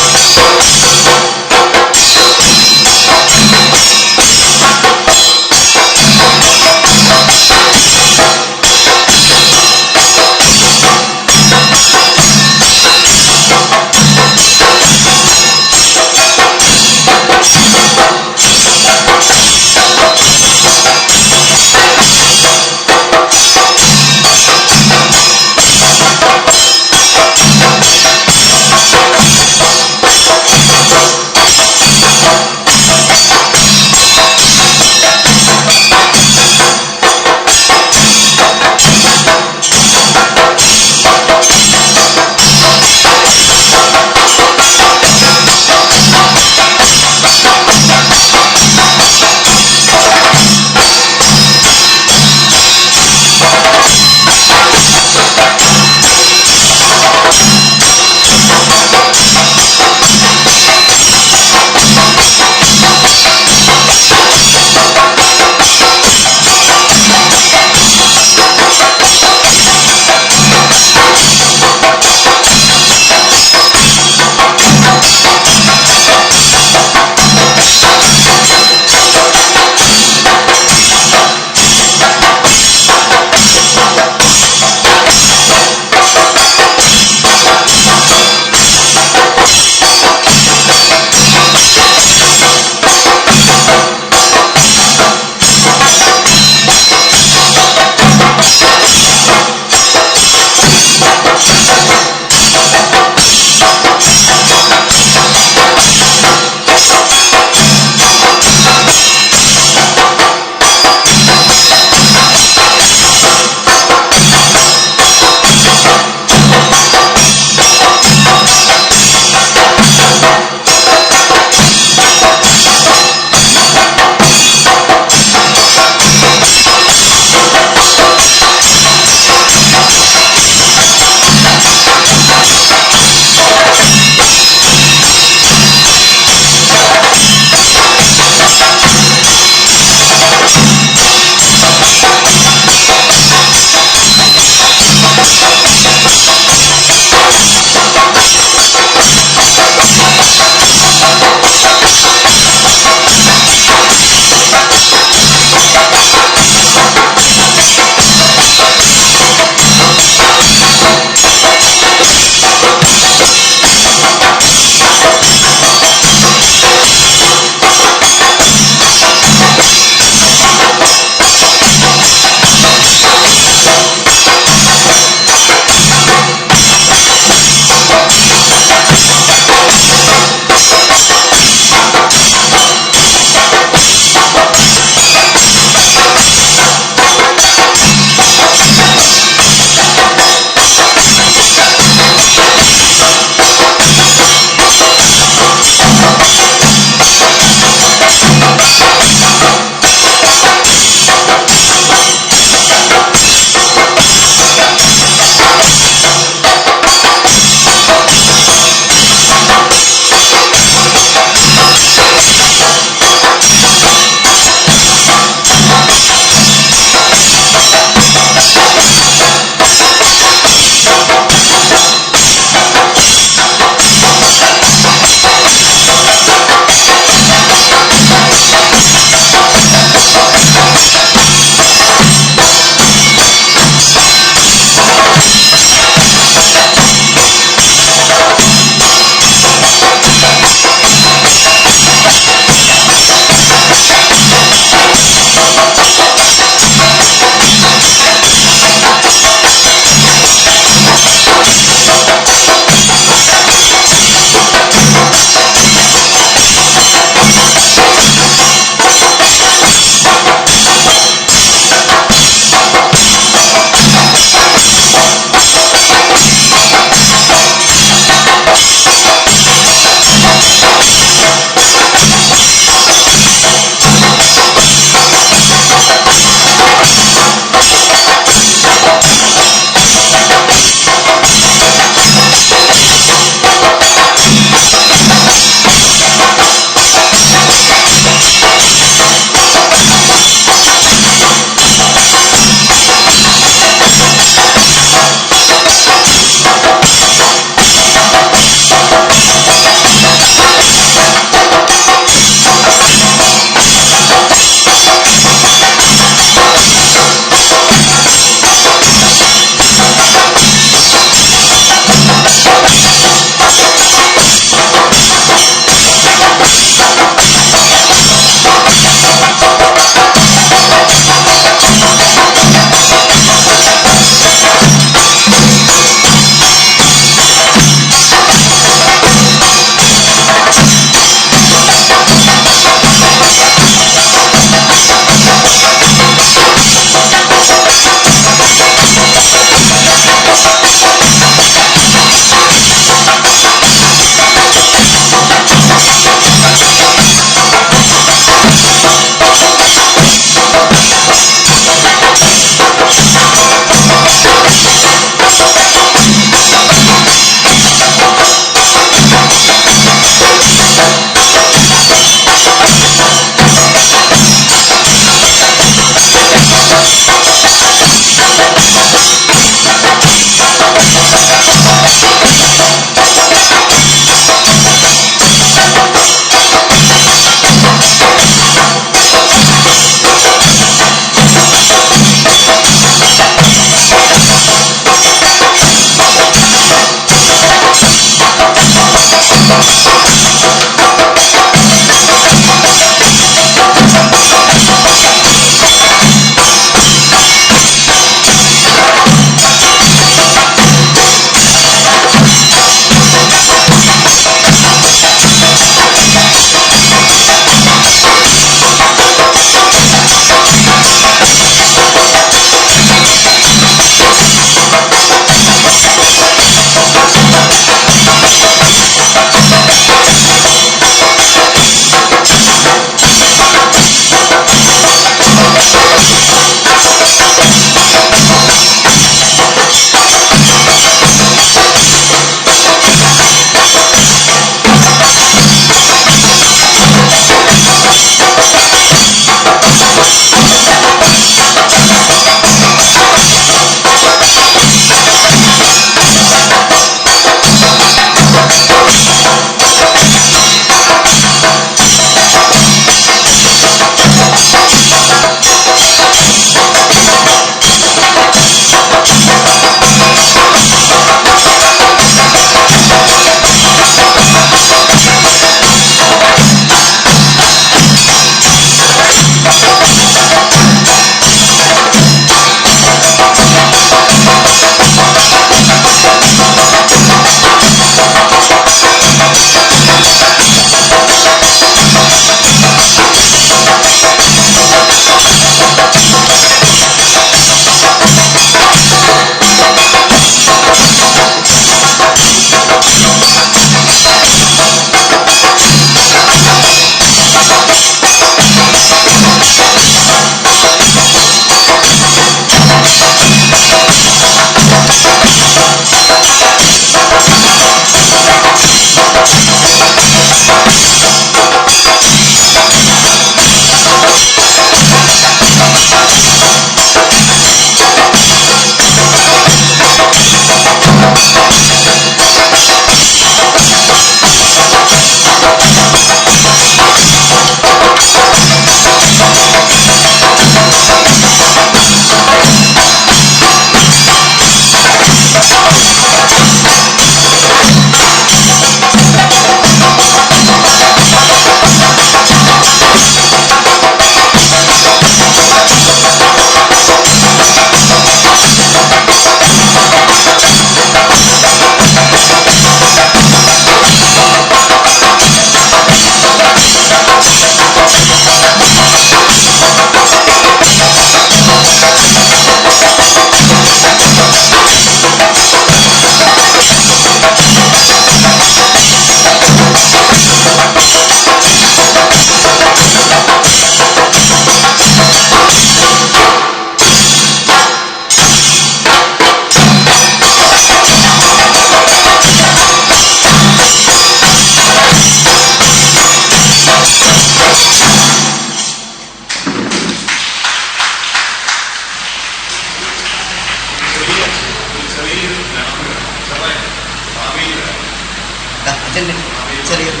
ചെറിയൊരു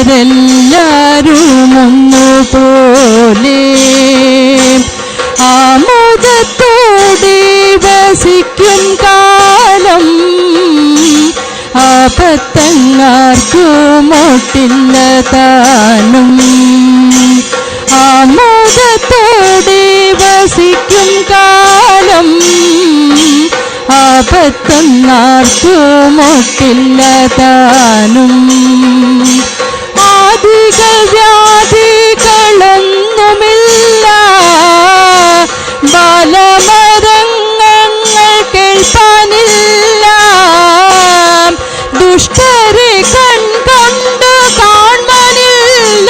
മനുഷ്യരെല്ലാരും ഒന്നുപോലെ ആമോദത്തോടെ വസിക്കും കാലം ആപത്തങ്ങാർക്കുമൊട്ടില്ല താനും ആമോദത്തോടെ വസിക്കും കാലം ആപത്തങ്ങാർക്കുമൊട്ടില്ല താനും ആദികൾ വ്യാധികളൊന്നുമില്ല ബാലമരങ്ങൾ കേൾപ്പാനില്ല ദുഷ്ടരെ കൺകൊണ്ട് കാണാനില്ല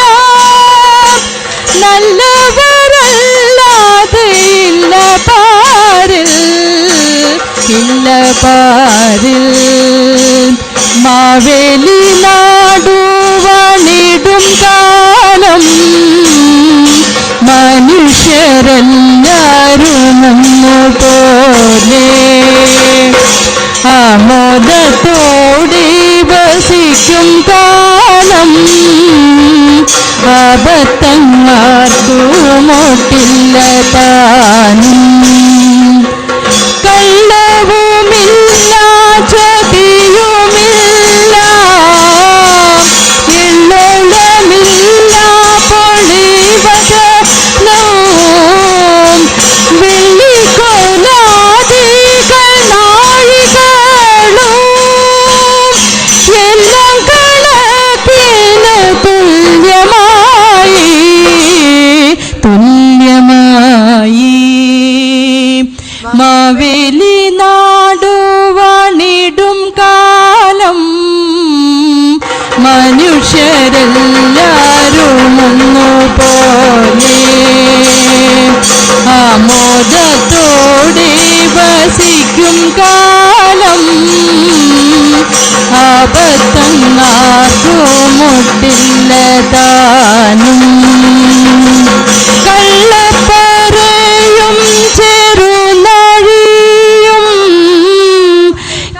നല്ലവരല്ലാതെ ഇല്ല പാരിൽ ഇല്ല പാരിൽ മാവേലി നാടുവാണിടും കാലം മനുഷ്യരെല്ലാരും ഒന്നുപോലെ ആമോദത്തോടെ വസിക്കും കാലം ആപത്തങ്ങാർക്കുമൊട്ടില്ല താനും കള്ളവുമില്ല ചതിയുമില്ല എള്ളോളമില്ല പൊളിവചനം വെള്ളിക്കോലാദികൾ നാഴികളും എല്ലാം കണക്കിന് തുല്യമായി മാവേലി നാട് ഒന്നുപോലെ ആമോദത്തോടെ വസിക്കും കാലം ആപത്തങ്ങാർക്കുമുട്ടില്ല താനും കള്ളപ്പറയും ചെറുനാഴിയും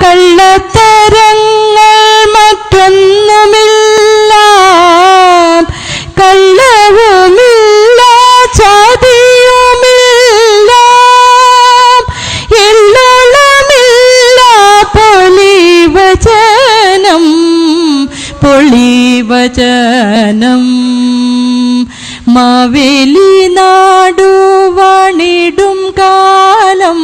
കള്ളത്തരങ്ങൾ മറ്റൊന്നുമില്ല കള്ളവുമില്ല ചതിയുമില്ല എല്ലോളമില്ല പൊളിവചനം മാവേലി നാടുവാണിടും കാലം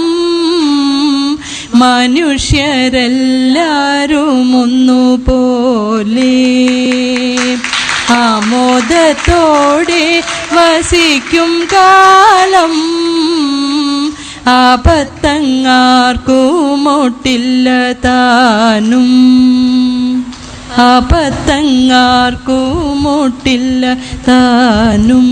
മനുഷ്യരെല്ലാരും ഒന്നുപോലെ ആമോദത്തോടെ വസിക്കും കാലം ആപത്തങ്ങാർക്കുമൊട്ടില്ല താനും ആപത്തങ്ങാർക്കുമൊട്ടില്ല താനും.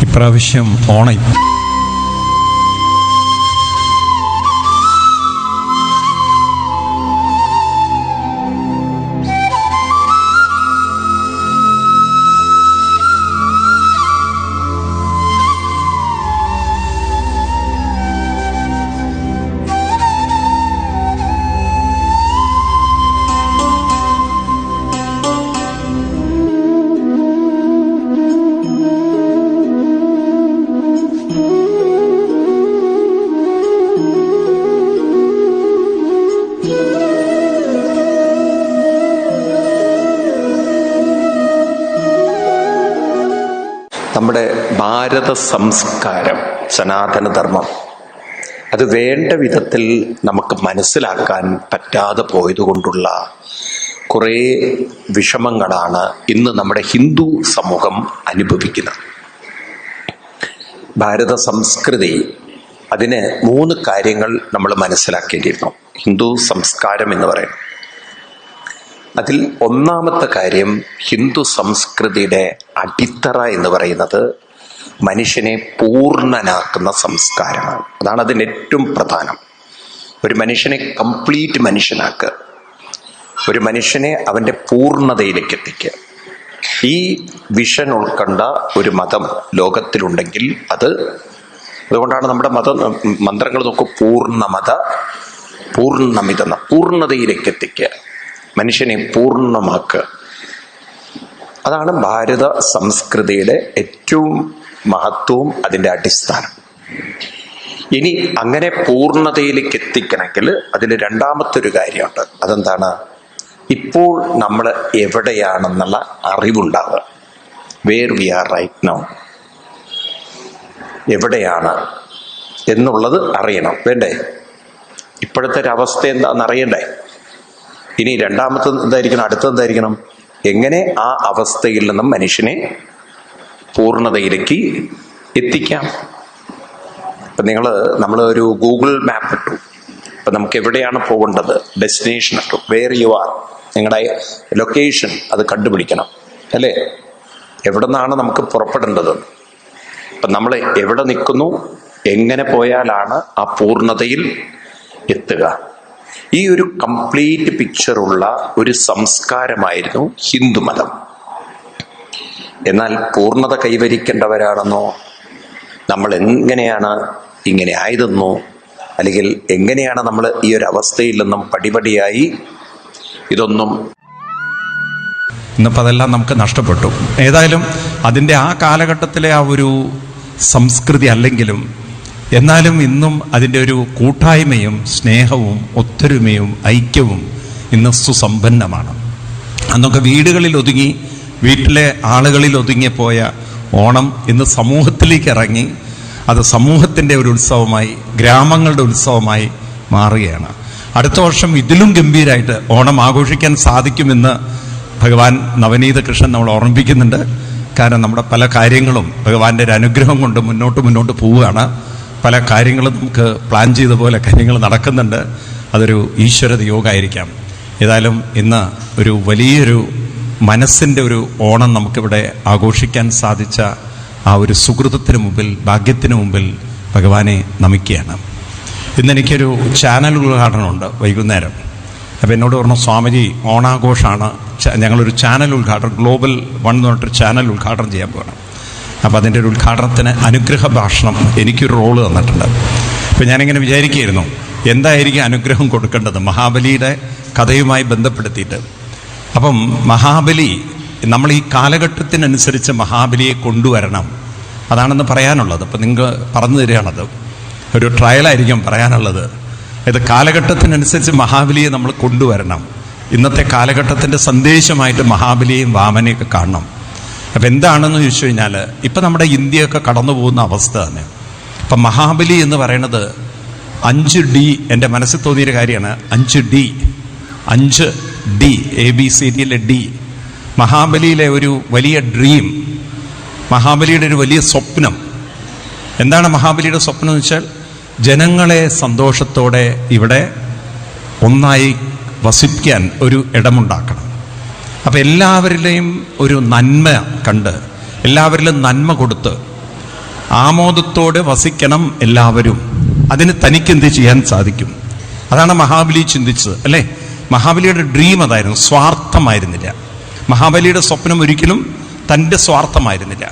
ഇപ്രാവശ്യം ഓണം നമ്മുടെ ഭാരത സംസ്കാരം, സനാതനധർമ്മം, അത് വേണ്ട വിധത്തിൽ നമുക്ക് മനസ്സിലാക്കാൻ പറ്റാതെ പോയതുകൊണ്ടുള്ള കുറേ വിഷമങ്ങളാണ് ഇന്ന് നമ്മുടെ ഹിന്ദു സമൂഹം അനുഭവിക്കുന്നത്. ഭാരത സംസ്കൃതി, അതിന് 3 കാര്യങ്ങൾ നമ്മൾ മനസ്സിലാക്കേണ്ടിയിരുന്നു. ഹിന്ദു സംസ്കാരം എന്ന് പറയുന്നത്, അതിൽ ഒന്നാമത്തെ കാര്യം, ഹിന്ദു സംസ്കൃതിയുടെ അടിത്തറ എന്ന് പറയുന്നത് മനുഷ്യനെ പൂർണ്ണനാക്കുന്ന സംസ്കാരമാണ്. അതാണ് അതിന് ഏറ്റവും പ്രധാനം. ഒരു മനുഷ്യനെ കംപ്ലീറ്റ് മനുഷ്യനാക്കുക, ഒരു മനുഷ്യനെ അവൻ്റെ പൂർണ്ണതയിലേക്ക് എത്തിക്കുക. ഈ വിഷൻ ഉൾക്കൊണ്ട ഒരു മതം ലോകത്തിലുണ്ടെങ്കിൽ അതുകൊണ്ടാണ് നമ്മുടെ മന്ത്രങ്ങൾ നോക്കൂ, പൂർണ്ണമത പൂർണ്ണമിതെന്ന, പൂർണ്ണതയിലേക്ക് എത്തിക്കുക, മനുഷ്യനെ പൂർണ്ണമാക്കുക. അതാണ് ഭാരത സംസ്കൃതിയുടെ ഏറ്റവും മഹത്വവും അതിൻ്റെ അടിസ്ഥാനം. ഇനി അങ്ങനെ പൂർണ്ണതയിലേക്ക് എത്തിക്കണമെങ്കിൽ അതിൽ രണ്ടാമത്തെ ഒരു കാര്യമുണ്ട്. അതെന്താണ്? ഇപ്പോൾ നമ്മൾ എവിടെയാണെന്നുള്ള അറിവുണ്ടാവുക. Where we are right now, എവിടെയാണ് എന്നുള്ളത് അറിയണം, വേണ്ടേ? ഇപ്പോഴത്തെ ഒരു അവസ്ഥ എന്താണെന്ന് അറിയണ്ടേ? ഇനി രണ്ടാമത്തെ എന്തായിരിക്കണം? അടുത്തെന്തായിരിക്കണം? എങ്ങനെ ആ അവസ്ഥയിൽ നിന്നും മനുഷ്യനെ പൂർണ്ണതയിലേക്ക് എത്തിക്കാം. ഇപ്പം നമ്മൾ ഒരു ഗൂഗിൾ മാപ്പ് ഇട്ടു, അപ്പം നമുക്ക് എവിടെയാണ് പോകേണ്ടത്, ഡെസ്റ്റിനേഷൻ ഇട്ടു, വേർ യു ആർ, നിങ്ങളുടെ ലൊക്കേഷൻ അത് കണ്ടുപിടിക്കണം, അല്ലേ? എവിടെ നിന്നാണ് നമുക്ക് പുറപ്പെടേണ്ടത്? അപ്പം നമ്മൾ എവിടെ നിൽക്കുന്നു, എങ്ങനെ പോയാലാണ് ആ പൂർണ്ണതയിൽ എത്തുക? ഈ ഒരു കംപ്ലീറ്റ് പിക്ചറുള്ള ഒരു സംസ്കാരമായിരുന്നു ഹിന്ദുമതം. എന്നാൽ പൂർണ്ണത കൈവരിക്കേണ്ടവരാണെന്നോ, നമ്മൾ എങ്ങനെയാണ് ഇങ്ങനെ ആയതെന്നോ, അല്ലെങ്കിൽ എങ്ങനെയാണ് നമ്മൾ ഈ ഒരു അവസ്ഥയിൽ നിന്നും പടിപടിയായി, ഇതൊന്നും ഇന്നിപ്പോൾ അതെല്ലാം നമുക്ക് നഷ്ടപ്പെട്ടു. ഏതായാലും അതിൻ്റെ ആ കാലഘട്ടത്തിലെ ആ ഒരു സംസ്കൃതി അല്ലെങ്കിലും എന്നാലും ഇന്നും അതിൻ്റെ ഒരു കൂട്ടായ്മയും സ്നേഹവും ഒത്തൊരുമയും ഐക്യവും ഇന്ന് സുസമ്പന്നമാണ്. അന്നൊക്കെ വീട്ടിലെ ആളുകളിൽ ഒതുങ്ങിപ്പോയ ഓണം ഇന്ന് സമൂഹത്തിലേക്ക് ഇറങ്ങി, അത് സമൂഹത്തിൻ്റെ ഒരു ഉത്സവമായി, ഗ്രാമങ്ങളുടെ ഉത്സവമായി മാറുകയാണ്. അടുത്ത വർഷം ഇതിലും ഗംഭീരമായിട്ട് ഓണം ആഘോഷിക്കാൻ സാധിക്കുമെന്ന് ഭഗവാൻ നവനീത കൃഷ്ണൻ നമ്മൾ ഓർമ്മിപ്പിക്കുന്നുണ്ട്. കാരണം നമ്മുടെ പല കാര്യങ്ങളും ഭഗവാന്റെ ഒരു അനുഗ്രഹം കൊണ്ട് മുന്നോട്ട് പോവുകയാണ്. പല കാര്യങ്ങളും നമുക്ക് പ്ലാൻ ചെയ്ത പോലെ കാര്യങ്ങൾ നടക്കുന്നുണ്ട്. അതൊരു ഈശ്വര യോഗമായിരിക്കാം. ഏതായാലും ഇന്ന് ഒരു വലിയൊരു മനസ്സിൻ്റെ ഒരു ഓണം നമുക്കിവിടെ ആഘോഷിക്കാൻ സാധിച്ച ആ ഒരു സുഹൃതത്തിന് മുമ്പിൽ, ഭാഗ്യത്തിന് മുമ്പിൽ ഭഗവാനെ നമിക്കുകയാണ്. ഇന്നെനിക്കൊരു ചാനൽ ഉദ്ഘാടനമുണ്ട് വൈകുന്നേരം. അപ്പോൾ എന്നോട് പറഞ്ഞു, സ്വാമിജി ഓണാഘോഷമാണ്, ഞങ്ങളൊരു ചാനൽ ഉദ്ഘാടനം, ഗ്ലോബൽ 1 എന്ന് പറഞ്ഞിട്ടൊരു ചാനൽ ഉദ്ഘാടനം ചെയ്യാൻ പോകണം. അപ്പോൾ അതിൻ്റെ ഒരു ഉദ്ഘാടനത്തിന് അനുഗ്രഹ ഭാഷണം എനിക്കൊരു റോള് തന്നിട്ടുണ്ട്. അപ്പോൾ ഞാനിങ്ങനെ വിചാരിക്കുകയായിരുന്നു, എന്തായിരിക്കും അനുഗ്രഹം കൊടുക്കേണ്ടത് മഹാബലിയുടെ കഥയുമായി ബന്ധപ്പെടുത്തിയിട്ട്. അപ്പം മഹാബലി, നമ്മൾ ഈ കാലഘട്ടത്തിനനുസരിച്ച് മഹാബലിയെ കൊണ്ടുവരണം, അതാണെന്ന് പറയാനുള്ളത്. അപ്പം നിങ്ങൾ പറഞ്ഞു തരികയാണത്, ഒരു ട്രയലായിരിക്കും പറയാനുള്ളത്. ഇത് കാലഘട്ടത്തിനനുസരിച്ച് മഹാബലിയെ നമ്മൾ കൊണ്ടുവരണം. ഇന്നത്തെ കാലഘട്ടത്തിൻ്റെ സന്ദേശമായിട്ട് മഹാബലിയെയും വാമനെയൊക്കെ കാണണം. അപ്പം എന്താണെന്ന് ചോദിച്ചു കഴിഞ്ഞാൽ, ഇപ്പം നമ്മുടെ ഇന്ത്യയൊക്കെ കടന്നു പോകുന്ന അവസ്ഥ തന്നെ. അപ്പം മഹാബലി എന്ന് പറയുന്നത് 5D, എൻ്റെ മനസ്സിൽ തോന്നിയൊരു കാര്യമാണ്. 5D ABCDയിലെ D. മഹാബലിയിലെ ഒരു വലിയ ഡ്രീം, മഹാബലിയുടെ ഒരു വലിയ സ്വപ്നം. എന്താണ് മഹാബലിയുടെ സ്വപ്നം എന്ന് വെച്ചാൽ, ജനങ്ങളെ സന്തോഷത്തോടെ ഇവിടെ ഒന്നായി വസിക്കാൻ ഒരു ഇടമുണ്ടാക്കണം. അപ്പം എല്ലാവരിലെയും ഒരു നന്മ കണ്ട്, എല്ലാവരിലും നന്മ കൊടുത്ത് ആമോദത്തോടെ വസിക്കണം എല്ലാവരും. അതിന് തനിക്കെന്ത് ചെയ്യാൻ സാധിക്കും? അതാണ് മഹാബലി ചിന്തിച്ചത്, അല്ലേ? മഹാബലിയുടെ ഡ്രീം അതായിരുന്നു, സ്വാർത്ഥമായിരുന്നില്ല. മഹാബലിയുടെ സ്വപ്നം ഒരിക്കലും തൻ്റെ സ്വാർത്ഥമായിരുന്നില്ല,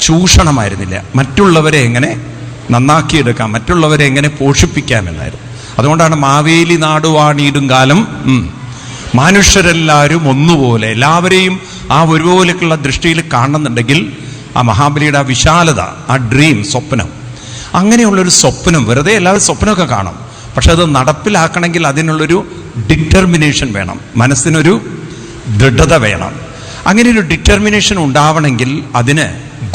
ചൂഷണമായിരുന്നില്ല. മറ്റുള്ളവരെ എങ്ങനെ നന്നാക്കിയെടുക്കാം, മറ്റുള്ളവരെ എങ്ങനെ പോഷിപ്പിക്കാമെന്നായിരുന്നു. അതുകൊണ്ടാണ് മാവേലി നാടുവാണിയിടും കാലം മനുഷ്യരെല്ലാവരും ഒന്നുപോലെ, എല്ലാവരെയും ആ ഒരുപോലെയുള്ള ദൃഷ്ടിയിൽ കാണുന്നുണ്ടെങ്കിൽ ആ മഹാബലിയുടെ ആ വിശാലത, ആ ഡ്രീം, സ്വപ്നം, അങ്ങനെയുള്ളൊരു സ്വപ്നം, വെറുതെ എല്ലാവരും സ്വപ്നമൊക്കെ കാണും, പക്ഷെ അത് നടപ്പിലാക്കണമെങ്കിൽ അതിനുള്ളൊരു ഡിറ്റർമിനേഷൻ വേണം, മനസ്സിനൊരു ദൃഢത വേണം. അങ്ങനെ ഒരു ഡിറ്റർമിനേഷൻ ഉണ്ടാവണമെങ്കിൽ അതിന്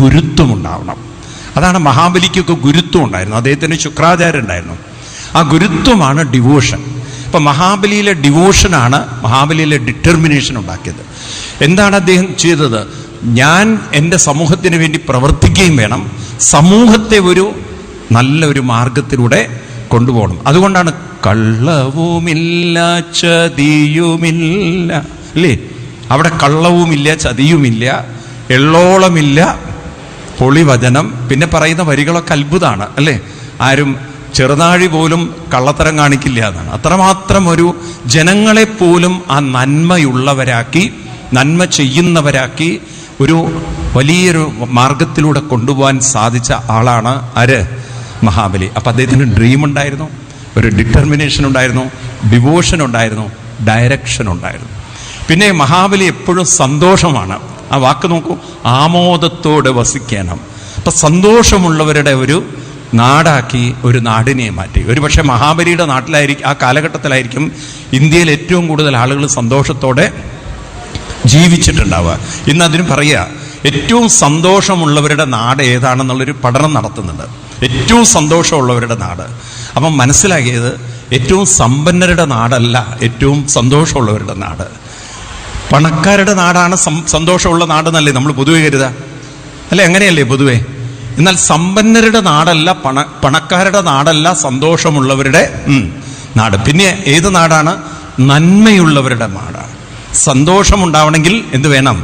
ഗുരുത്വം ഉണ്ടാവണം. അതാണ് മഹാബലിക്കൊക്കെ ഗുരുത്വം ഉണ്ടായിരുന്നു, അദ്ദേഹത്തിന് ശുക്രാചാര്യ ഉണ്ടായിരുന്നു. ആ ഗുരുത്വമാണ് ഡിവോഷൻ. ഇപ്പം മഹാബലിയിലെ ഡിവോഷനാണ് മഹാബലിയിലെ ഡിറ്റർമിനേഷൻ ഉണ്ടാക്കിയത്. എന്താണ് അദ്ദേഹം ചെയ്തത്? ഞാൻ എൻ്റെ സമൂഹത്തിന് വേണ്ടി പ്രവർത്തിക്കുകയും വേണം, സമൂഹത്തെ ഒരു നല്ലൊരു മാർഗത്തിലൂടെ കൊണ്ടുപോകണം. അതുകൊണ്ടാണ് കള്ളവുമില്ല ചതിയുമില്ല, അല്ലേ? അവിടെ കള്ളവുമില്ല ചതിയുമില്ല, എള്ളോളമില്ല പൊളിവചനം. പിന്നെ പറയുന്ന വരികളൊക്കെ അത്ഭുതമാണ്, അല്ലേ? ആരും ചെറുനാഴി പോലും കള്ളത്തരം കാണിക്കില്ല എന്നാണ്. അത്രമാത്രം ഒരു ജനങ്ങളെപ്പോലും ആ നന്മയുള്ളവരാക്കി, നന്മ ചെയ്യുന്നവരാക്കി ഒരു വലിയൊരു മാർഗത്തിലൂടെ കൊണ്ടുപോകാൻ സാധിച്ച ആളാണ് ആര്? മഹാബലി. അപ്പം അദ്ദേഹത്തിന് ഡ്രീം ഉണ്ടായിരുന്നു, ഒരു ഡിറ്റർമിനേഷൻ ഉണ്ടായിരുന്നു, ഡിവോഷൻ ഉണ്ടായിരുന്നു, ഡയറക്ഷൻ ഉണ്ടായിരുന്നു. പിന്നെ മഹാബലി എപ്പോഴും സന്തോഷമാണ്. ആ വാക്ക് നോക്കൂ, ആമോദത്തോടെ വസിക്കണം. അപ്പം സന്തോഷമുള്ളവരുടെ ഒരു നാടാക്കി ഒരു നാടിനെ മാറ്റി. ഒരുപക്ഷെ മഹാബലിയുടെ നാട്ടിലായിരിക്കും, ആ കാലഘട്ടത്തിലായിരിക്കും ഇന്ത്യയിൽ ഏറ്റവും കൂടുതൽ ആളുകൾ സന്തോഷത്തോടെ ജീവിച്ചിട്ടുണ്ടാവുക. ഇന്ന് അതിന് പറയുക, ഏറ്റവും സന്തോഷമുള്ളവരുടെ നാട് ഏതാണെന്നുള്ളൊരു പഠനം നടത്തുന്നുണ്ട്. ഏറ്റവും സന്തോഷമുള്ളവരുടെ നാട്. അപ്പം മനസ്സിലാക്കിയത്, ഏറ്റവും സമ്പന്നരുടെ നാടല്ല ഏറ്റവും സന്തോഷമുള്ളവരുടെ നാട്. പണക്കാരുടെ നാടാണ് സന്തോഷമുള്ള നാടെന്നല്ലേ നമ്മൾ പൊതുവെ കരുതുക, അല്ലെ? അങ്ങനെയല്ലേ പൊതുവെ? എന്നാൽ സമ്പന്നരുടെ നാടല്ല, പണക്കാരുടെ നാടല്ല സന്തോഷമുള്ളവരുടെ നാട്. പിന്നെ ഏത് നാടാണ്? നന്മയുള്ളവരുടെ നാടാണ്. സന്തോഷമുണ്ടാവണമെങ്കിൽ എന്ത് വേണം?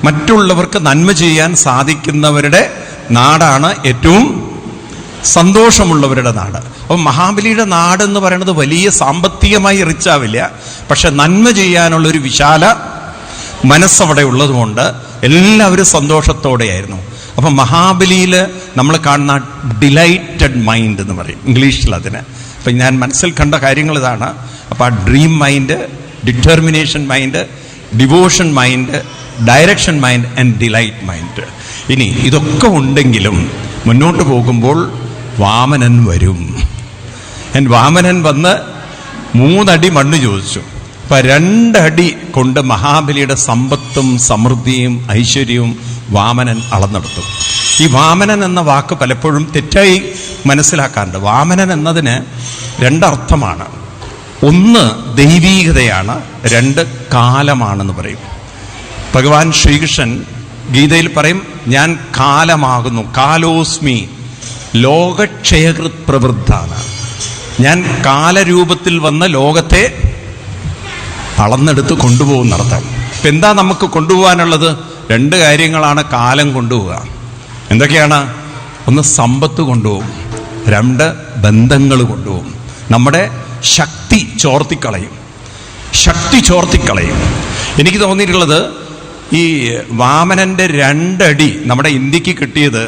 മറ്റുള്ളവർക്ക് നന്മ ചെയ്യാൻ സാധിക്കുന്നവരുടെ നാടാണ് ഏറ്റവും സന്തോഷമുള്ളവരുടെ നാട്. അപ്പം മഹാബലിയുടെ നാട് എന്ന് പറയുന്നത് വലിയ സാമ്പത്തികമായി റിച്ചാവില്ല, പക്ഷെ നന്മ ചെയ്യാനുള്ളൊരു വിശാല മനസ്സവിടെ ഉള്ളതുകൊണ്ട് എല്ലാവരും സന്തോഷത്തോടെയായിരുന്നു. അപ്പം മഹാബലിയിൽ നമ്മൾ കാണുന്ന ഡിലൈറ്റഡ് മൈൻഡ് എന്ന് പറയും ഇംഗ്ലീഷിൽ അതിന്. അപ്പം ഞാൻ മനസ്സിൽ കണ്ട കാര്യങ്ങൾ ഇതാണ്. അപ്പം ആ dream mind, determination mind, devotion mind, direction mind and delight mind. ഇനി ഇതൊക്കെ ഉണ്ടെങ്കിലും മുന്നോട്ട് പോകുമ്പോൾ വാമനൻ വരും. വാമനൻ വന്ന് 3 അടി മണ്ണ് ചോദിച്ചു. അപ്പം 2 അടി കൊണ്ട് മഹാബലിയുടെ സമ്പത്തും സമൃദ്ധിയും ഐശ്വര്യവും വാമനൻ അളന്നെടുത്തു. ഈ വാമനൻ എന്ന വാക്ക് പലപ്പോഴും തെറ്റായി മനസ്സിലാക്കാറുണ്ട്. വാമനൻ എന്നതിന് 2 അർത്ഥമാണ്. ഒന്ന് ദൈവീകതയാണ്, 2 കാലമാണെന്ന് പറയും. ഭഗവാൻ ശ്രീകൃഷ്ണൻ ഗീതയിൽ പറയും, ഞാൻ കാലമാകുന്നു, കാലോസ്മി. ലോകക്ഷയകൃത് പ്രവൃദ്ധാണ്. ഞാൻ കാലരൂപത്തിൽ വന്ന ലോകത്തെ അളന്നെടുത്ത് കൊണ്ടുപോകുന്നർത്ഥം. ഇപ്പം എന്താ നമുക്ക് കൊണ്ടുപോകാനുള്ളത്? 2 കാര്യങ്ങളാണ് കാലം കൊണ്ടുപോവുക. എന്തൊക്കെയാണ്? ഒന്ന് സമ്പത്ത് കൊണ്ടുപോകും, 2 ബന്ധങ്ങൾ കൊണ്ടുപോകും. നമ്മുടെ ശക്തി ചോർത്തിക്കളയും. എനിക്ക് തോന്നിയിട്ടുള്ളത് ഈ വാമനന്റെ 2 അടി നമ്മുടെ ഇന്ത്യക്ക് കിട്ടിയത്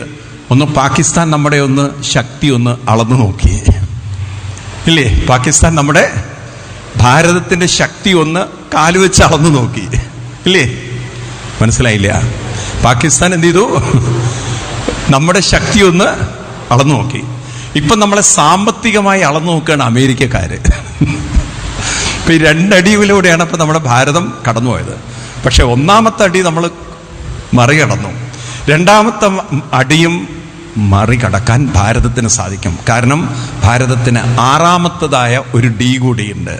ഒന്ന് പാകിസ്ഥാൻ നമ്മുടെ ഒന്ന് ശക്തി ഒന്ന് അളന്നു നോക്കി, ഇല്ലേ? പാകിസ്ഥാൻ നമ്മുടെ ഭാരതത്തിന്റെ ശക്തി ഒന്ന് കാലുവെച്ച് അളന്നു നോക്കി, ഇല്ലേ? മനസ്സിലായില്ല? പാകിസ്ഥാൻ എന്ത് ചെയ്തു? നമ്മുടെ ശക്തി ഒന്ന് അളന്നു നോക്കി. ഇപ്പൊ നമ്മളെ സാമ്പത്തികമായി അളന്നു നോക്കുകയാണ് അമേരിക്കക്കാര്. ഇപ്പൊ ഈ 2 അടിയിലൂടെയാണ് ഇപ്പൊ നമ്മുടെ ഭാരതം കടന്നുപോയത്. പക്ഷെ 1-ാമത്തെ അടി നമ്മൾ മറികടന്നു. 2-ാമത്തെ അടിയും മറികടക്കാൻ ഭാരതത്തിന് സാധിക്കും. കാരണം ഭാരതത്തിന് 6-ാമത്തതായ ഒരു ഡി കൂടിയുണ്ട്.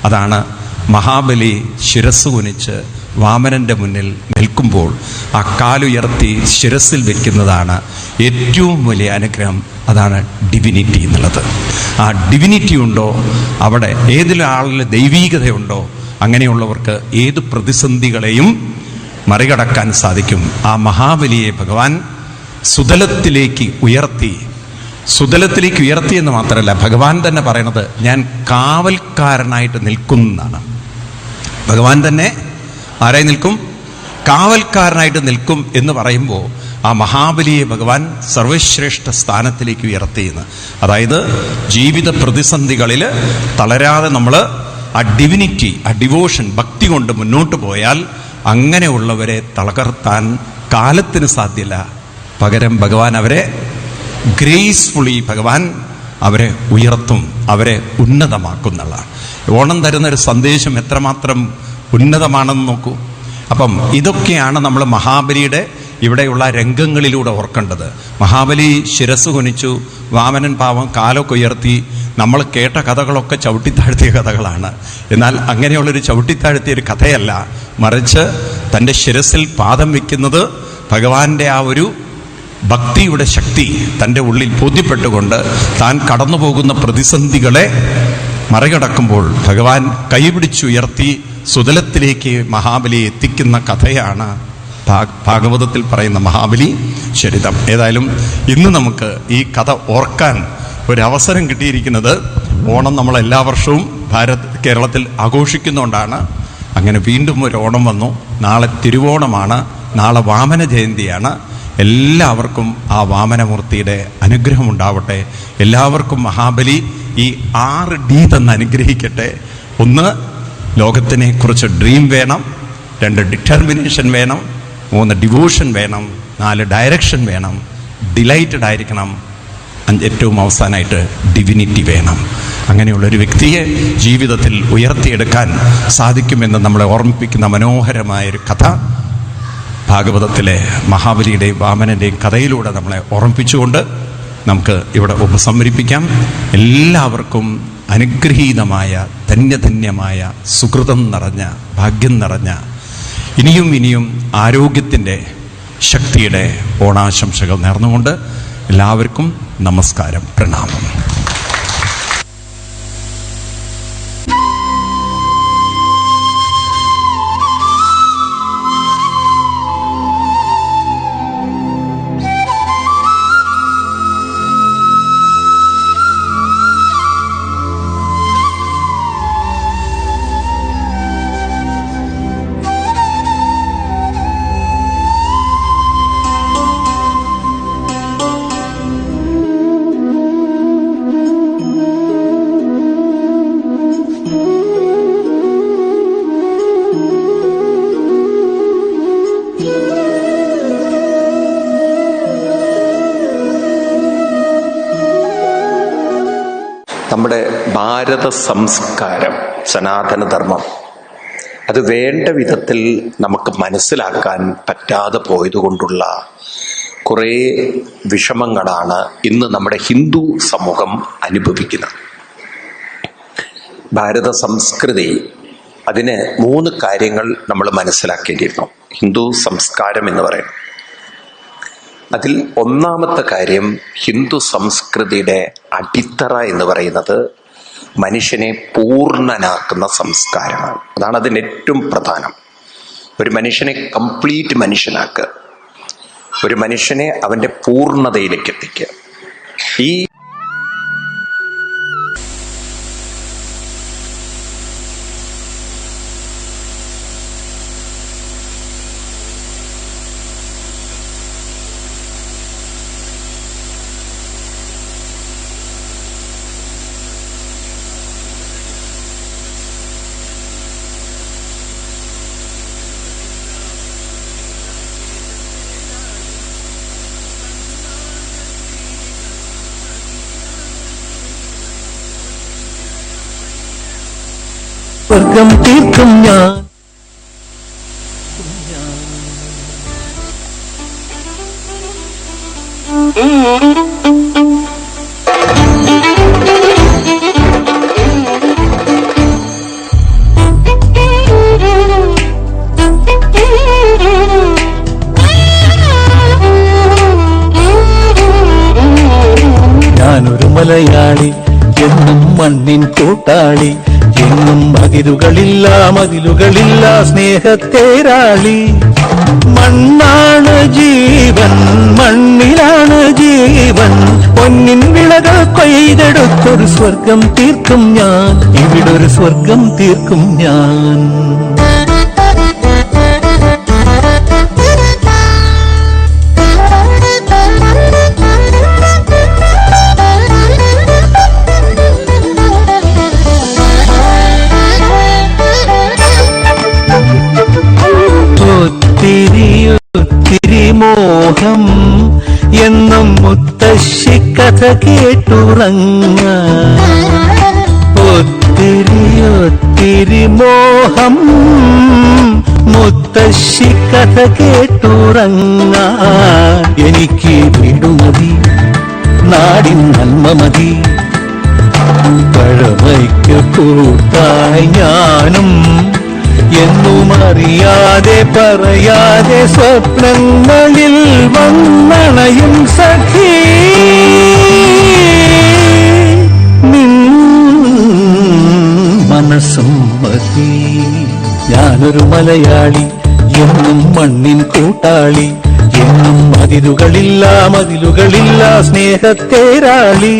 അതാണ് മഹാബലി ശിരസ് കുനിച്ച് വാമനന്റെ മുന്നിൽ നിൽക്കുമ്പോൾ ആ കാലുയർത്തി ശിരസിൽ വെക്കുന്നതാണ് ഏറ്റവും വലിയ അനുഗ്രഹം. അതാണ് ഡിവിനിറ്റി എന്നുള്ളത്. ആ ഡിവിനിറ്റി ഉണ്ടോ അവിടെ, ഏതിലും ആളിൽ ദൈവീകതയുണ്ടോ, അങ്ങനെയുള്ളവർക്ക് ഏത് പ്രതിസന്ധികളെയും മറികടക്കാൻ സാധിക്കും. ആ മഹാബലിയെ ഭഗവാൻ സുതലത്തിലേക്ക് ഉയർത്തി എന്ന് മാത്രമല്ല, ഭഗവാൻ തന്നെ പറയണത് ഞാൻ കാവൽക്കാരനായിട്ട് നിൽക്കുന്നതാണ്. ഭഗവാൻ തന്നെ ആരായി നിൽക്കും? കാവൽക്കാരനായിട്ട് നിൽക്കും എന്ന് പറയുമ്പോൾ ആ മഹാബലിയെ ഭഗവാൻ സർവശ്രേഷ്ഠ സ്ഥാനത്തിലേക്ക് ഉയർത്തിയെന്ന്. അതായത് ജീവിത പ്രതിസന്ധികളിൽ തളരാതെ നമ്മൾ ആ ഡിവിനിറ്റി, ആ ഡിവോഷൻ, ഭക്തി കൊണ്ട് മുന്നോട്ട് പോയാൽ അങ്ങനെയുള്ളവരെ തളർത്താൻ കാലത്തിന് സാധ്യല്ല. പകരം ഭഗവാൻ അവരെ ഗ്രേസ്ഫുള്ളി ഭഗവാൻ അവരെ ഉയർത്തും, അവരെ ഉന്നതമാക്കുന്നുള്ളതാണ്. ഓണം തരുന്നൊരു സന്ദേശം എത്രമാത്രം ഉന്നതമാണെന്ന് നോക്കൂ. അപ്പം ഇതൊക്കെയാണ് നമ്മൾ മഹാബലിയുടെ ഇവിടെയുള്ള രംഗങ്ങളിലൂടെ ഓർക്കേണ്ടത്. മഹാബലി ശിരസ് കുനിച്ചു, വാമനൻ പാവം കാലൊക്കെ ഉയർത്തി. നമ്മൾ കേട്ട കഥകളൊക്കെ ചവിട്ടിത്താഴ്ത്തിയ കഥകളാണ്. എന്നാൽ അങ്ങനെയുള്ളൊരു ചവിട്ടിത്താഴ്ത്തിയൊരു കഥയല്ല, മറിച്ച് തൻ്റെ ശിരസിൽ പാദം വയ്ക്കുന്നത് ഭഗവാന്റെ ആ ഒരു ഭക്തിയുടെ ശക്തി തൻ്റെ ഉള്ളിൽ ബോധ്യപ്പെട്ടുകൊണ്ട് താൻ കടന്നു പോകുന്ന പ്രതിസന്ധികളെ മറികടക്കുമ്പോൾ ഭഗവാൻ കൈപിടിച്ചുയർത്തി സുതലത്തിലേക്ക് മഹാബലിയെ എത്തിക്കുന്ന കഥയാണ് ഭാഗവതത്തിൽ പറയുന്ന മഹാബലി ചരിതം. ഏതായാലും ഇന്ന് നമുക്ക് ഈ കഥ ഓർക്കാൻ ഒരവസരം കിട്ടിയിരിക്കുന്നത് ഓണം നമ്മൾ എല്ലാ വർഷവും കേരളത്തിൽ ആഘോഷിക്കുന്നതുകൊണ്ടാണ്. അങ്ങനെ വീണ്ടും ഒരു ഓണം വന്നു. നാളെ തിരുവോണമാണ്, നാളെ വാമന ജയന്തിയാണ്. എല്ലാവർക്കും ആ വാമനമൂർത്തിയുടെ അനുഗ്രഹം ഉണ്ടാവട്ടെ. എല്ലാവർക്കും മഹാബലി ഈ 6 ഡി തന്ന് അനുഗ്രഹിക്കട്ടെ. 1, ലോകത്തിനെ കുറിച്ച് ഡ്രീം വേണം. 2, ഡിറ്റർമിനേഷൻ വേണം. 3, ഡിവോഷൻ വേണം. 4, ഡയറക്ഷൻ വേണം. ഡിലൈറ്റഡ് ആയിരിക്കണം. 5, ഏറ്റവും അവസാനമായിട്ട് ഡിവിനിറ്റി വേണം. അങ്ങനെയുള്ളൊരു വ്യക്തിയെ ജീവിതത്തിൽ ഉയർത്തിയെടുക്കാൻ സാധിക്കുമെന്ന് നമ്മളെ ഓർമ്മിപ്പിക്കുന്ന മനോഹരമായൊരു കഥ ഭാഗവതത്തിലെ മഹാബലിയുടെയും വാമനന്റെയും കഥയിലൂടെ നമ്മളെ ഓർമ്മിപ്പിച്ചുകൊണ്ട് നമുക്ക് ഇവിടെ ഉപസംഹരിപ്പിക്കാം. എല്ലാവർക്കും അനുഗ്രഹീതമായ ധന്യധന്യമായ സുകൃതം നിറഞ്ഞ ഭാഗ്യം നിറഞ്ഞ ഇനിയും ആരോഗ്യത്തിൻ്റെ ശക്തിയുടെ ഓണാശംസകൾ നേർന്നുകൊണ്ട് എല്ലാവർക്കും നമസ്കാരം, പ്രണാമം. നമ്മുടെ ഭാരത സംസ്കാരം, സനാതനധർമ്മം, അത് വേണ്ട വിധത്തിൽ നമുക്ക് മനസ്സിലാക്കാൻ പറ്റാതെ പോയതുകൊണ്ടുള്ള കുറേ വിഷമങ്ങളാണ് ഇന്ന് നമ്മുടെ ഹിന്ദു സമൂഹം അനുഭവിക്കുന്നത്. ഭാരത സംസ്കൃതി, അതിന് 3 കാര്യങ്ങൾ നമ്മൾ മനസ്സിലാക്കേണ്ടിയിരുന്നു. ഹിന്ദു സംസ്കാരം എന്ന് പറയുന്നത് അതിൽ ഒന്നാമത്തെ കാര്യം, ഹിന്ദു സംസ്കൃതിയുടെ അടിത്തറ എന്ന് പറയുന്നത് മനുഷ്യനെ പൂർണ്ണനാക്കുന്ന സംസ്കാരമാണ്. അതാണ് അതിന് ഏറ്റവും പ്രധാനം. ഒരു മനുഷ്യനെ കംപ്ലീറ്റ് മനുഷ്യനാക്കുക, ഒരു മനുഷ്യനെ അവന്റെ പൂർണ്ണതയിലേക്ക് എത്തിക്കുക. ഈ സ്വർഗം തീർക്കും ഞാൻ. ഞാനൊരു മലയാളി, എന്നും മണ്ണിൻ കൂട്ടാളി, എന്നും മതിലുകളില്ല സ്നേഹത്തേരാളി. മണ്ണാണ് ജീവൻ, മണ്ണിലാണ് ജീവൻ, പൊന്നിൻ വിളകൾ കൊയ്തെടുത്തൊരു സ്വർഗം തീർക്കും ഞാൻ, ഇവിടൊരു സ്വർഗം തീർക്കും ഞാൻ. ഒത്തിരി മോഹം എന്നും മുത്തശ്ശി കഥ കേട്ടുറങ്ങ. ഒത്തിരി മോഹം മുത്തശ്ശി കഥ കേട്ടുറങ്ങ. എനിക്ക് വീടുമതി, നാടിൻ നന്മ മതി, പഴമയ്ക്ക് കൂട്ടായി ഞാനും എന്നും അറിയാതെ പറയാതെ സ്വപ്നങ്ങളിൽ വന്നണയും സഖി. നിൻ മനസ്സും മതി. ഞാനൊരു മലയാളി, എന്നും മണ്ണിൻ കൂട്ടാളി, എന്നും മതിലുകളില്ല സ്നേഹത്തേരാളി.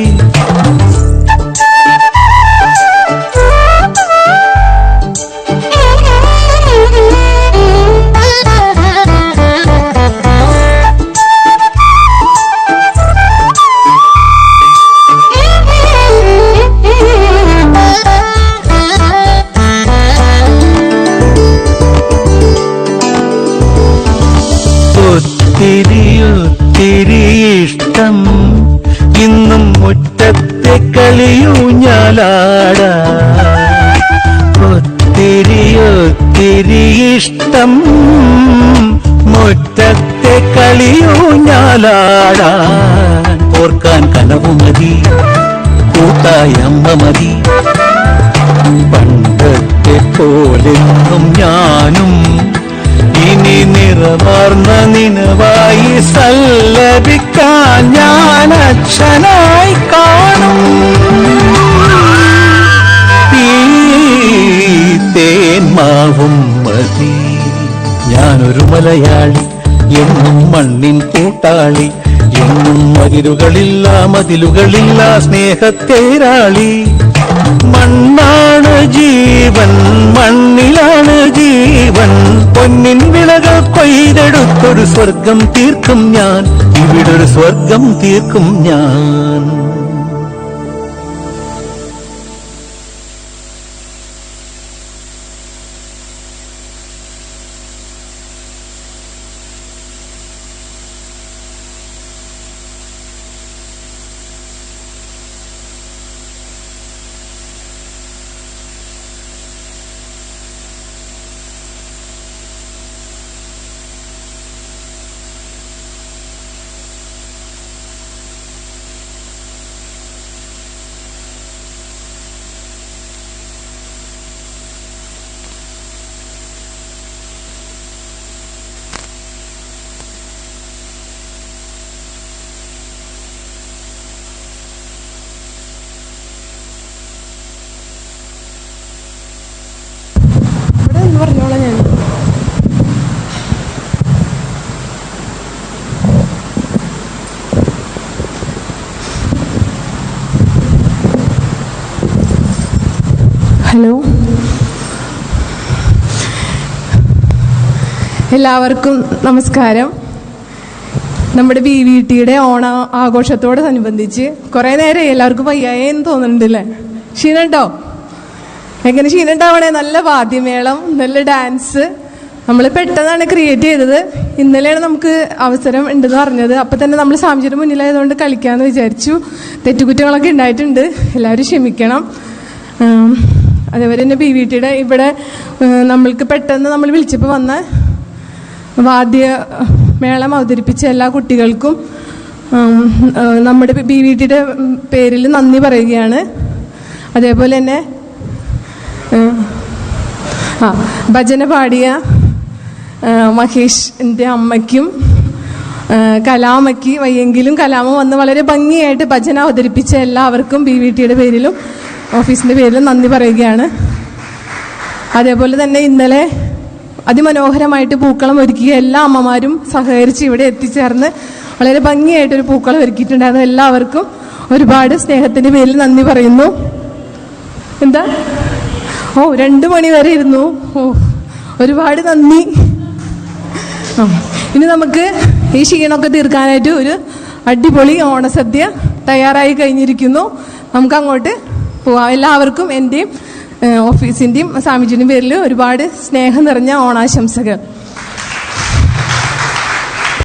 ഒത്തിരി ഇഷ്ടം ഇന്നും മുറ്റത്തെ കളിയൂഞ്ഞാലാട. ഒത്തിരി ഇഷ്ടം മുറ്റത്തെ കളിയൂഞ്ഞാലാട. ഓർക്കാൻ കനവു മതി, കൂട്ടായ അമ്മ മതി, പണ്ടത്തെ പോലെന്നും ഞാനും ഇനി നിറമാർന്ന നിനവായി സല്ലപിക്കാൻ ഞാൻ അച്ഛനായി കാണും. തേന്മാവും മതി. ഞാനൊരു മലയാളി, എന്നും മണ്ണിൻ കൂട്ടാളി, എന്നും മതിലുകളില്ല സ്നേഹത്തേരാളി. മണ്ണാണ് ജീവൻ, മണ്ണിലാണ് ജീവൻ, പൊന്നിൻ വിളകൾ കൊയ്തെടുത്തൊരു സ്വർഗം തീർക്കും ഞാൻ, ഇവിടൊരു സ്വർഗം തീർക്കും ഞാൻ. ഹലോ, എല്ലാവർക്കും നമസ്കാരം. നമ്മുടെ BVTയുടെ ഓണ ആഘോഷത്തോടനുബന്ധിച്ച് കുറേ നേരം എല്ലാവർക്കും വയ്യായെന്ന് തോന്നുന്നുണ്ടല്ലേ? ക്ഷീണുണ്ടോ? എങ്ങനെ ക്ഷീണുണ്ടാവണേ? നല്ല വാദ്യമേളം, നല്ല ഡാൻസ്. നമ്മൾ പെട്ടെന്നാണ് ക്രിയേറ്റ് ചെയ്തത്. ഇന്നലെയാണ് നമുക്ക് അവസരം ഉണ്ടെന്ന് പറഞ്ഞത്. അപ്പം തന്നെ നമ്മൾ സ്വാമിജിയുടെ മുന്നിലായതുകൊണ്ട് കളിക്കാമെന്ന് വിചാരിച്ചു. തെറ്റുകുറ്റങ്ങളൊക്കെ ഉണ്ടായിട്ടുണ്ട്, എല്ലാവരും ക്ഷമിക്കണം. അതേപോലെ തന്നെ BVTയുടെ ഇവിടെ നമ്മൾക്ക് പെട്ടെന്ന് നമ്മൾ വിളിച്ചപ്പോൾ വന്ന വാദ്യമേളം അവതരിപ്പിച്ച എല്ലാ കുട്ടികൾക്കും നമ്മുടെ BVTയുടെ പേരിൽ നന്ദി പറയുകയാണ്. അതേപോലെ തന്നെ ഭജന പാടിയ മഹേഷിൻ്റെ അമ്മയ്ക്കും കലാമയ്ക്ക് വയ്യെങ്കിലും കലാമ വന്ന് വളരെ ഭംഗിയായിട്ട് ഭജന അവതരിപ്പിച്ച എല്ലാവർക്കും BVTയുടെ പേരിലും ഓഫീസിൻ്റെ പേരിലും നന്ദി പറയുകയാണ്. അതേപോലെ തന്നെ ഇന്നലെ അതിമനോഹരമായിട്ട് പൂക്കളം ഒരുക്കിയ എല്ലാ അമ്മമാരും സഹകരിച്ച് ഇവിടെ എത്തിച്ചേർന്ന് വളരെ ഭംഗിയായിട്ടൊരു പൂക്കളം ഒരുക്കിയിട്ടുണ്ടായിരുന്നു. എല്ലാവർക്കും ഒരുപാട് സ്നേഹത്തിൻ്റെ പേരിൽ നന്ദി പറയുന്നു. എന്താ 2 മണി വരെ ഇരുന്നു. ഒരുപാട് നന്ദി. ഇനി നമുക്ക് ഈ ക്ഷീണമൊക്കെ തീർക്കാനായിട്ട് ഒരു അടിപൊളി ഓണസദ്യ തയ്യാറായി കഴിഞ്ഞിരിക്കുന്നു. നമുക്ക് അങ്ങോട്ട് പോവാം. എല്ലാവർക്കും എൻ്റെയും ഓഫീസിൻ്റെയും സ്വാമിജിൻ്റെയും പേരിൽ ഒരുപാട് സ്നേഹം നിറഞ്ഞ ഓണാശംസകൾ.